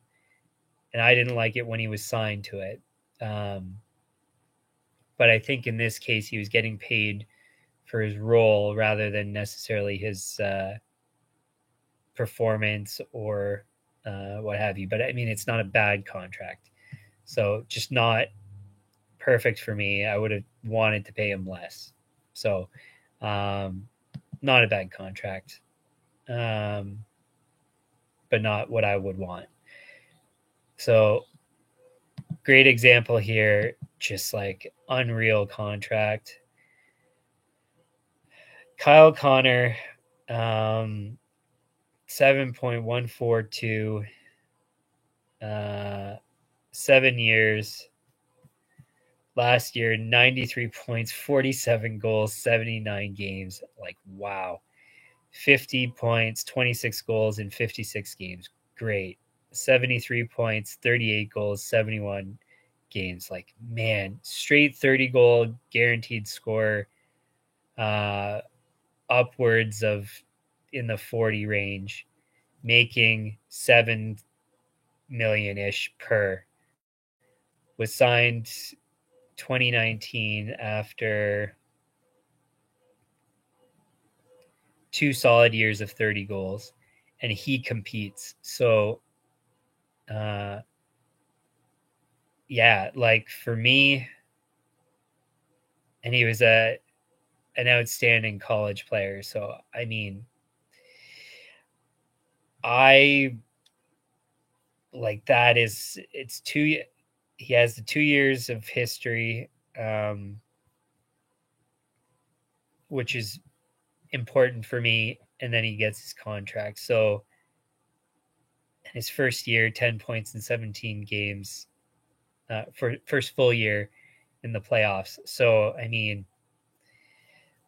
And I didn't like it when he was signed to it. But I think in this case, he was getting paid for his role rather than necessarily his performance or what have you. But I mean, it's not a bad contract. So just not perfect for me. I would have wanted to pay him less. So, not a bad contract, but not what I would want. So, great example here, just like unreal contract. Kyle Connor, 7.142, 7 years. Last year, 93 points, 47 goals, 79 games. Like, wow. 50 points, 26 goals in 56 games. Great. 73 points, 38 goals, 71 games. Like, man, straight 30 goal guaranteed score, upwards of in the 40 range, making 7 million ish per. Was signed 2019 after 2 solid years of 30 goals, and he competes. So, yeah, like for me, and he was an outstanding college player. So, I mean, I like that is it's 2. He has the 2 years of history, which is important for me, and then he gets his contract. So, in his first year, 10 points in 17 games, for first full year in the playoffs. So, I mean,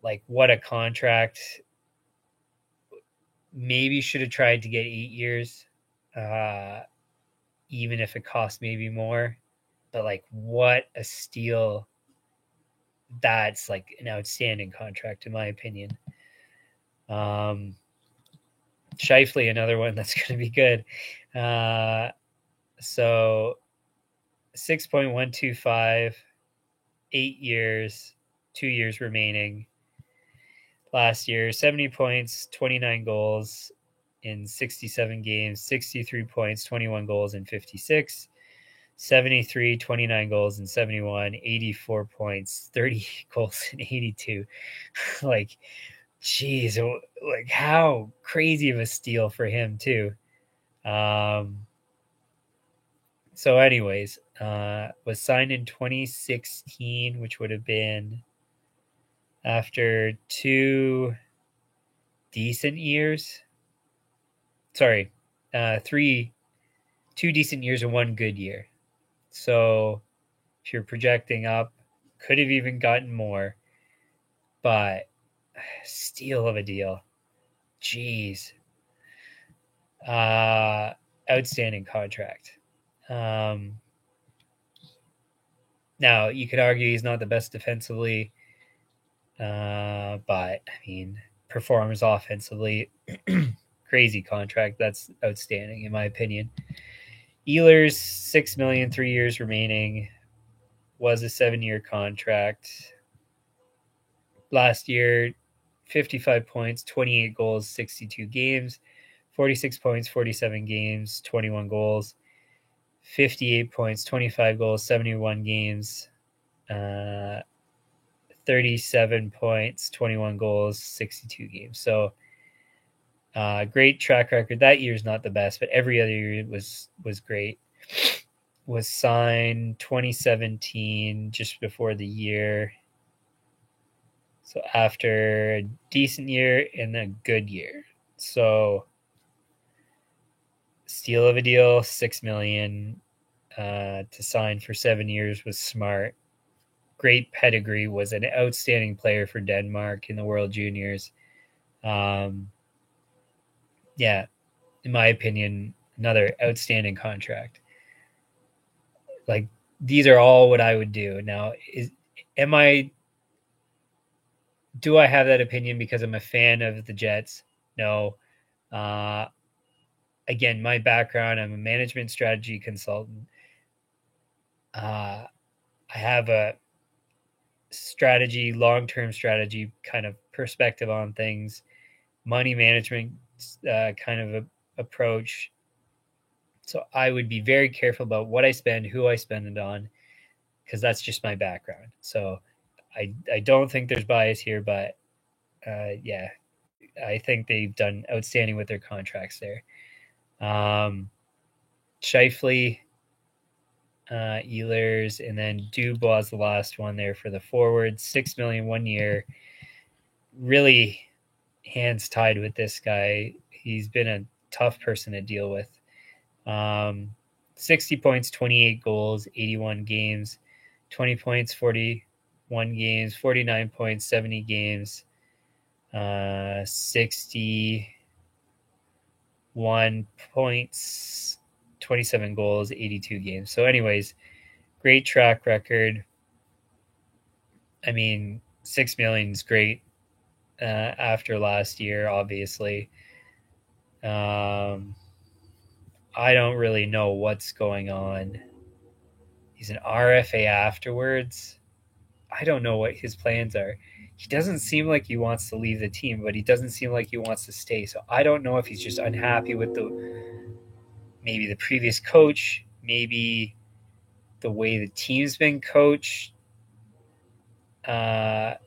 like, what a contract. Maybe should have tried to get 8 years, uh, even if it cost maybe more. But, like, what a steal. That's like an outstanding contract, in my opinion. Scheifele, another one that's going to be good. So 6.125, 8 years, 2 years remaining. Last year, 70 points, 29 goals in 67 games, 63 points, 21 goals in 56, 73, 29 goals in 71, 84 points, 30 goals in 82. Like, geez, like how crazy of a steal for him too. So anyways, was signed in 2016, which would have been after 2 decent years. Sorry, 2 decent years and 1 good year. So if you're projecting up, could have even gotten more, but steal of a deal. Jeez. Outstanding contract. Now, you could argue he's not the best defensively, but I mean, performs offensively. Crazy contract. That's outstanding, in my opinion. Ehlers, 6 million, 3 years remaining. Was a 7-year contract. Last year, 55 points, 28 goals, 62 games. 46 points, 47 games, 21 goals. 58 points, 25 goals, 71 games. 37 points, 21 goals, 62 games. So, great track record. That year's not the best, but every other year was great. Was signed 2017, just before the year. So after a decent year and a good year. So steal of a deal, 6 million, to sign for 7 years was smart. Great pedigree, was an outstanding player for Denmark in the World Juniors. Yeah, in my opinion, another outstanding contract. Like, these are all what I would do. Now, do I have that opinion because I'm a fan of the Jets? No. Again, my background, I'm a management strategy consultant. I have a strategy, long-term strategy kind of perspective on things, money management kind of approach. So I would be very careful about what I spend, who I spend it on, because that's just my background. So I don't think there's bias here, but yeah, I think they've done outstanding with their contracts there. Scheifele, Ehlers, and then Dubois the last one there for the forwards. $6 million 1 year. Really hands tied with this guy. He's been a tough person to deal with. 60 points, 28 goals, 81 games. 20 points, 41 games. 49 points, 70 games. 61 points, 27 goals, 82 games. So, anyways, great track record. I mean, 6 million is great after last year, obviously. I don't really know what's going on. He's an RFA afterwards. I don't know what his plans are. He doesn't seem like he wants to leave the team, but he doesn't seem like he wants to stay. So I don't know if he's just unhappy with maybe the previous coach, maybe the way the team's been coached, where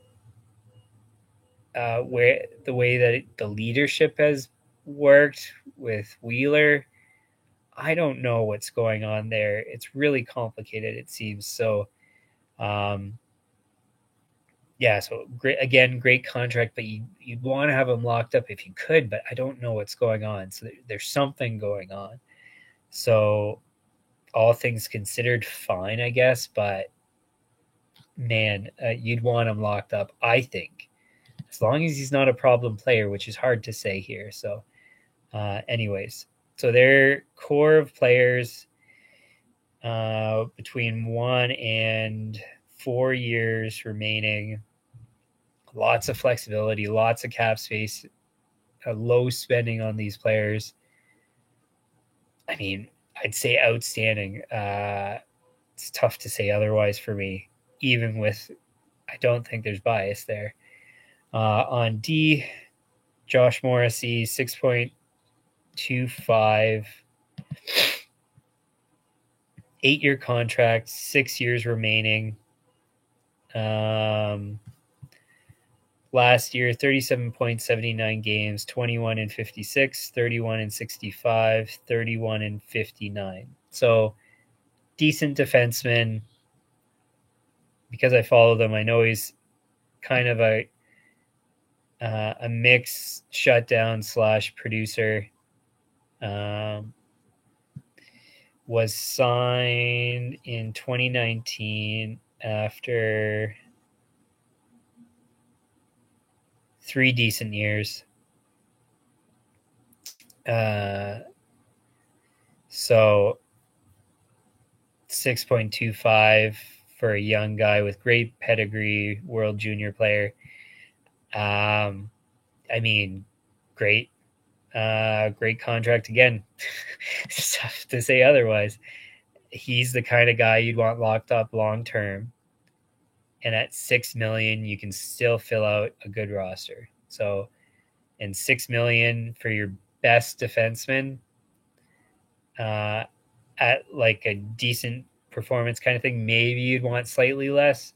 the way that the leadership has worked with Wheeler. I don't know what's going on there. It's really complicated, it seems. So, yeah, so great contract, but you'd want to have him locked up if you could, but I don't know what's going on. So there's something going on. So all things considered, fine, I guess, but man, you'd want him locked up, I think, as long as he's not a problem player, which is hard to say here. So, anyways, so their core of players between 1 and 4 years remaining. Lots of flexibility, lots of cap space, low spending on these players. I mean, I'd say outstanding. It's tough to say otherwise for me, even with, I don't think there's bias there. On D, Josh Morrissey, 6.25, 8-year contract, 6 years remaining. Last year, 37.79 games, 21 and 56, 31 and 65, 31 and 59. So decent defenseman. Because I follow them, I know he's kind of a mix shutdown / producer. Was signed in 2019 after 3 decent years. So 6.25 for a young guy with great pedigree, world junior player. I mean, great contract again. It's tough to say otherwise. He's the kind of guy you'd want locked up long term. And at 6 million, you can still fill out a good roster. So, and 6 million for your best defenseman, at like a decent performance kind of thing, maybe you'd want slightly less.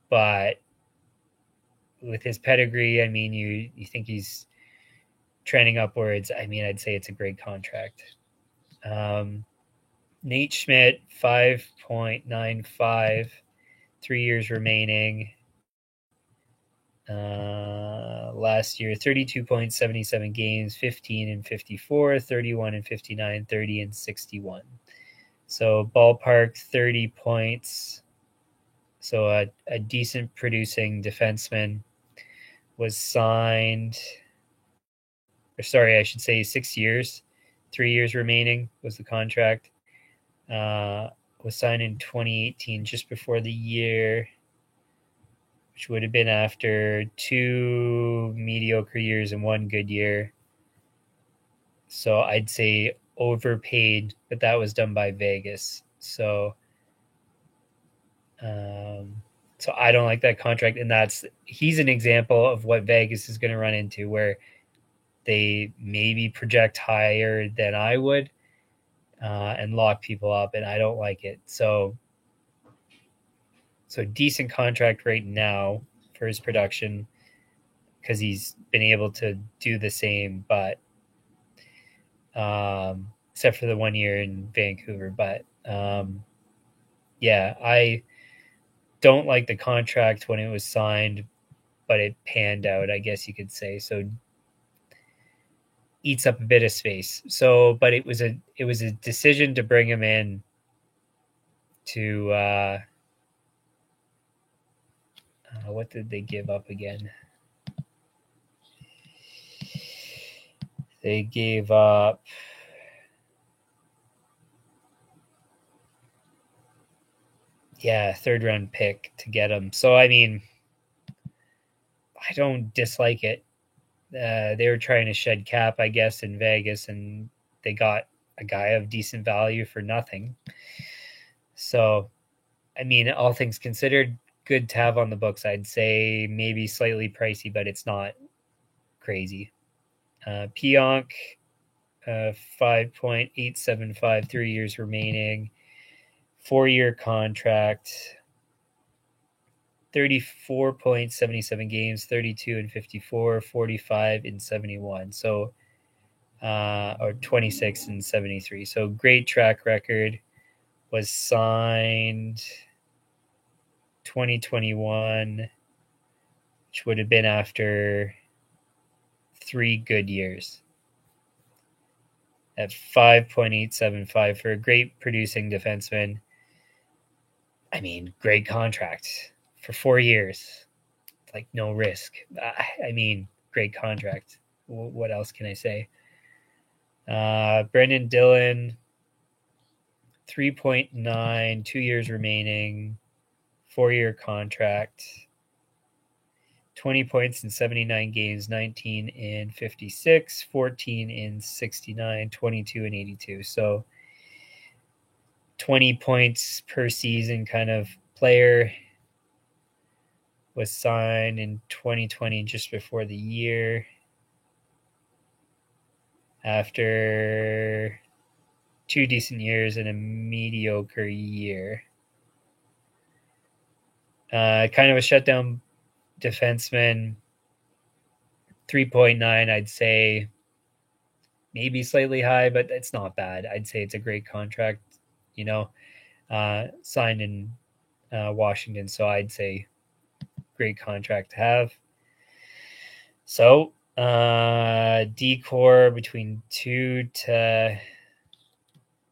But with his pedigree, I mean, you think he's trending upwards. I mean, I'd say it's a great contract. Nate Schmidt, 5.95, 3 years remaining. Last year, 32.77 games, 15 and 54, 31 and 59, 30 and 61. So ballpark 30 points. So a decent producing defenseman was signed, or sorry, I should say 6 years, 3 years remaining was the contract. Was signed in 2018, just before the year, which would have been after 2 mediocre years and 1 good year. So I'd say overpaid, but that was done by Vegas. So I don't like that contract, and he's an example of what Vegas is going to run into, where they maybe project higher than I would and lock people up, and I don't like it. So So decent contract right now for his production because he's been able to do the same, but except for the 1 year in Vancouver. But yeah, I don't like the contract when it was signed, but it panned out, I guess you could say. So eats up a bit of space. So, but it was a decision to bring him in to what did they give up again? They gave up third round pick to get him. So I mean, I don't dislike it. They were trying to shed cap, I guess, in Vegas, and they got a guy of decent value for nothing. So, I mean, all things considered, good to have on the books. I'd say maybe slightly pricey, but it's not crazy. Pionk, 5.875, 3 years remaining, 4-year contract, 34.77 games, 32 and 54, 45 and 71. So, or 26 and 73. So great track record. Was signed 2021, which would have been after 3 good years at 5.875 for a great producing defenseman. I mean, great contract for 4 years. Like no risk. I mean, great contract. What else can I say? Brendan Dillon, 3.9, 2 years remaining, 4-year contract, 20 points in 79 games, 19 in 56, 14 in 69, 22 in 82. So 20 points per season kind of player. Was signed in 2020 just before the year. After 2 decent years and a mediocre year. Kind of a shutdown defenseman. 3.9, I'd say maybe slightly high, but it's not bad. I'd say it's a great contract, signed in Washington. So I'd say great contract to have. So decor between 2 to,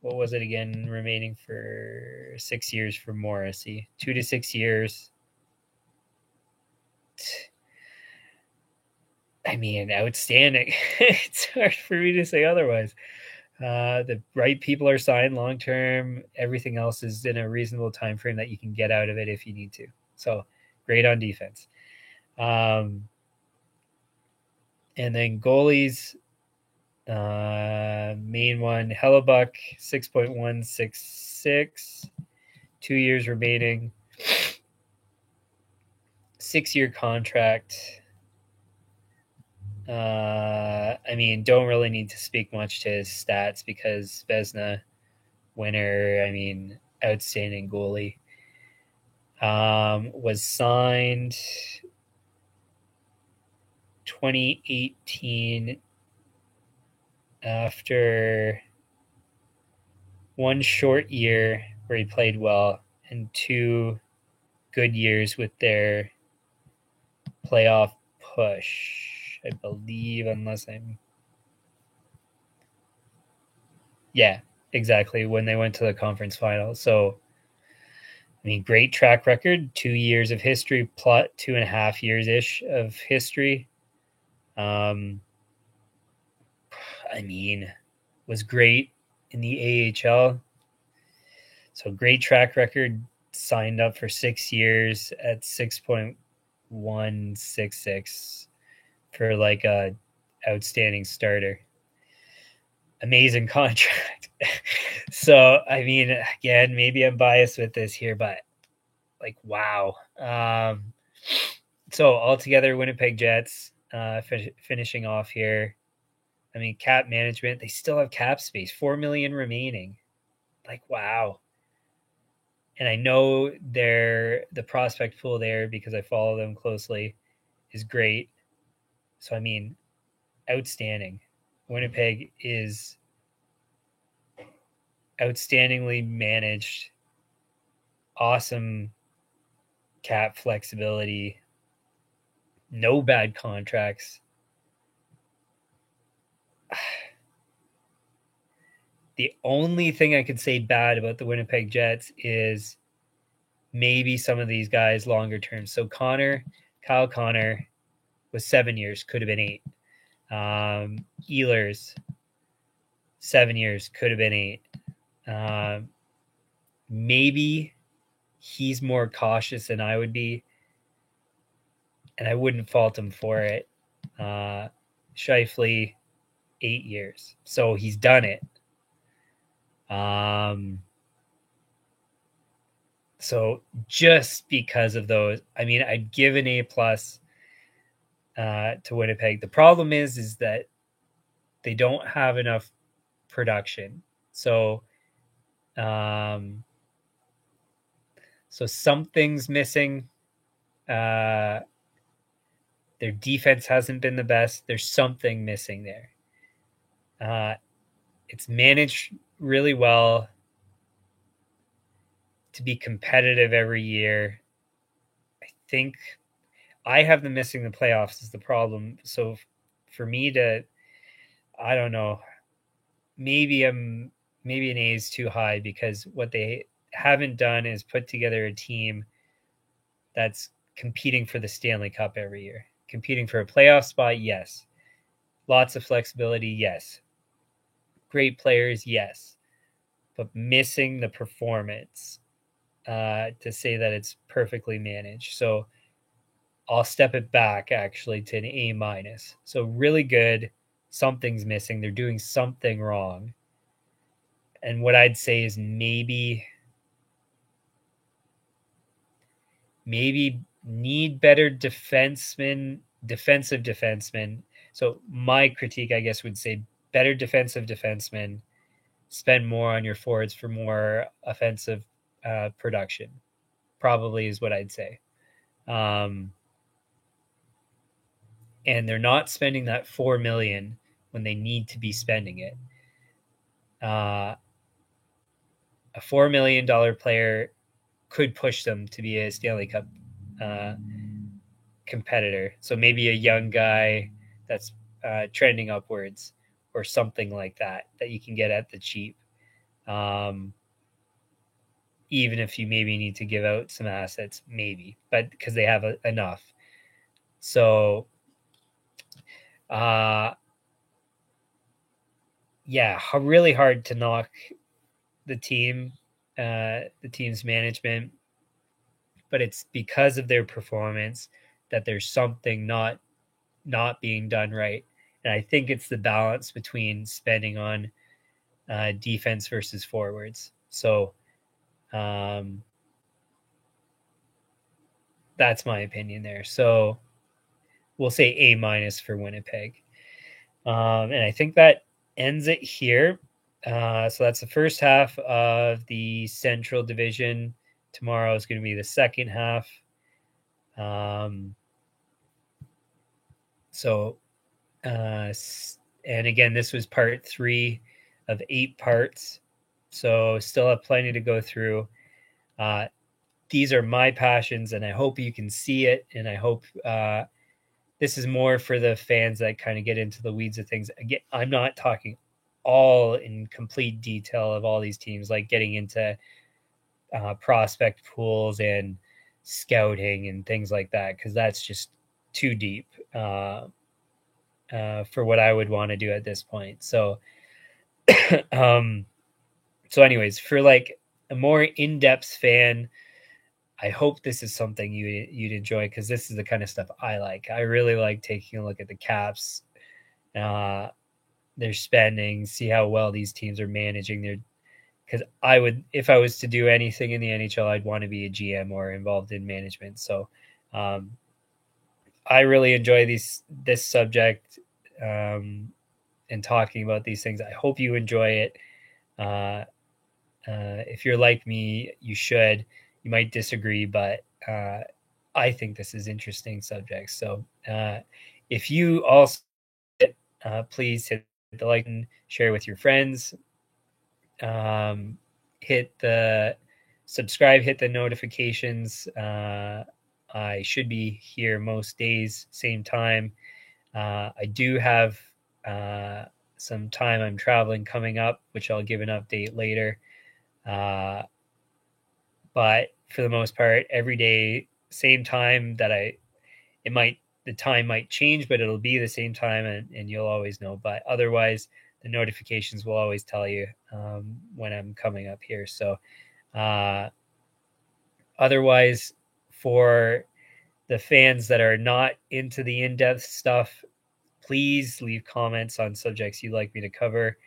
what was it again, remaining for 6 years for Morrissey. 2 to 6 years. I mean, outstanding. It's hard for me to say otherwise. The right people are signed long term. Everything else is in a reasonable time frame that you can get out of it if you need to. So great on defense. And then goalies, main one, Hellebuck, 6.166, 2 years remaining, 6-year contract. I mean, don't really need to speak much to his stats because Vezina winner, I mean, outstanding goalie. Was signed 2018 after 1 short year where he played well and 2 good years with their playoff push. I believe, unless I'm... Yeah, exactly, when they went to the conference final. So, I mean, great track record, 2 years of history, plus 2.5 years-ish of history. I mean, was great in the AHL. So great track record, signed up for 6 years at 6.166 for like a outstanding starter. Amazing contract. So, I mean, again, maybe I'm biased with this here, but like, wow. So altogether, Winnipeg Jets finishing off here. I mean, cap management, they still have cap space, $4 million remaining. Like, wow. And I know the prospect pool there, because I follow them closely, is great. So, I mean, outstanding. Winnipeg is outstandingly managed, awesome cap flexibility, no bad contracts. The only thing I could say bad about the Winnipeg Jets is maybe some of these guys longer term. So Kyle Connor was 7 years, could have been 8. Ehlers, 7 years, could have been 8. Maybe he's more cautious than I would be, and I wouldn't fault him for it. Scheifele, 8 years, so he's done it. So just because of those, I mean, I'd give an A+ to Winnipeg. The problem is that they don't have enough production. So something's missing. Their defense hasn't been the best. There's something missing there. It's managed really well to be competitive every year. I think I have them missing the playoffs is the problem. So for me to, I don't know, maybe an A is too high, because what they haven't done is put together a team that's competing for the Stanley Cup every year. Competing for a playoff spot, yes. Lots of flexibility, yes. Great players, yes. But missing the performance to say that it's perfectly managed. So I'll step it back actually to an A-. So really good. Something's missing. They're doing something wrong. And what I'd say is maybe need better defensive defensemen. So my critique, I guess, would say better defensive defensemen, spend more on your forwards for more offensive production, probably is what I'd say. And they're not spending that $4 million when they need to be spending it. A $4 million player could push them to be a Stanley Cup competitor. So maybe a young guy that's trending upwards or something like that you can get at the cheap. Even if you maybe need to give out some assets, maybe, but because they have enough. So, yeah, really hard to knock the team's management, but it's because of their performance that there's something not being done right. And I think it's the balance between spending on defense versus forwards. So that's my opinion there. So we'll say A- for Winnipeg. And I think that ends it here. So that's the first half of the Central Division. Tomorrow is going to be the second half. And again, this was part 3 of 8 parts. So still have plenty to go through. These are my passions, and I hope you can see it. And I hope this is more for the fans that kind of get into the weeds of things. Again, I'm not talking all in complete detail of all these teams, like getting into prospect pools and scouting and things like that, because that's just too deep for what I would want to do at this point. So, so anyways, for like a more in-depth fan, I hope this is something you'd enjoy, because this is the kind of stuff I like. I really like taking a look at the caps, their spending, see how well these teams are managing their. Because I would, if I was to do anything in the NHL, I'd want to be a GM or involved in management. So I really enjoy this subject and talking about these things. I hope you enjoy it. If you're like me, you should. You might disagree, but I think this is interesting subject. So if you also please hit the like and share with your friends. Hit the subscribe, hit the notifications. I should be here most days, same time. I do have some time I'm traveling coming up, which I'll give an update later. But for the most part, every day, same time that the time might change, but it'll be the same time, and you'll always know. But otherwise, the notifications will always tell you when I'm coming up here. So otherwise, for the fans that are not into the in-depth stuff, please leave comments on subjects you'd like me to cover.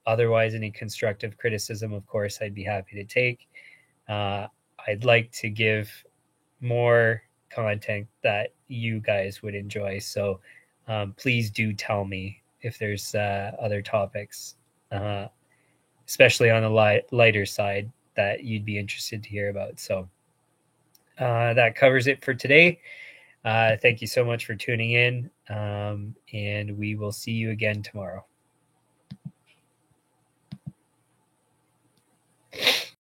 Otherwise, any constructive criticism, of course, I'd be happy to take. I'd like to give more content that you guys would enjoy. So please do tell me if there's other topics, especially on the lighter side, that you'd be interested to hear about. So that covers it for today. Thank you so much for tuning in, and we will see you again tomorrow.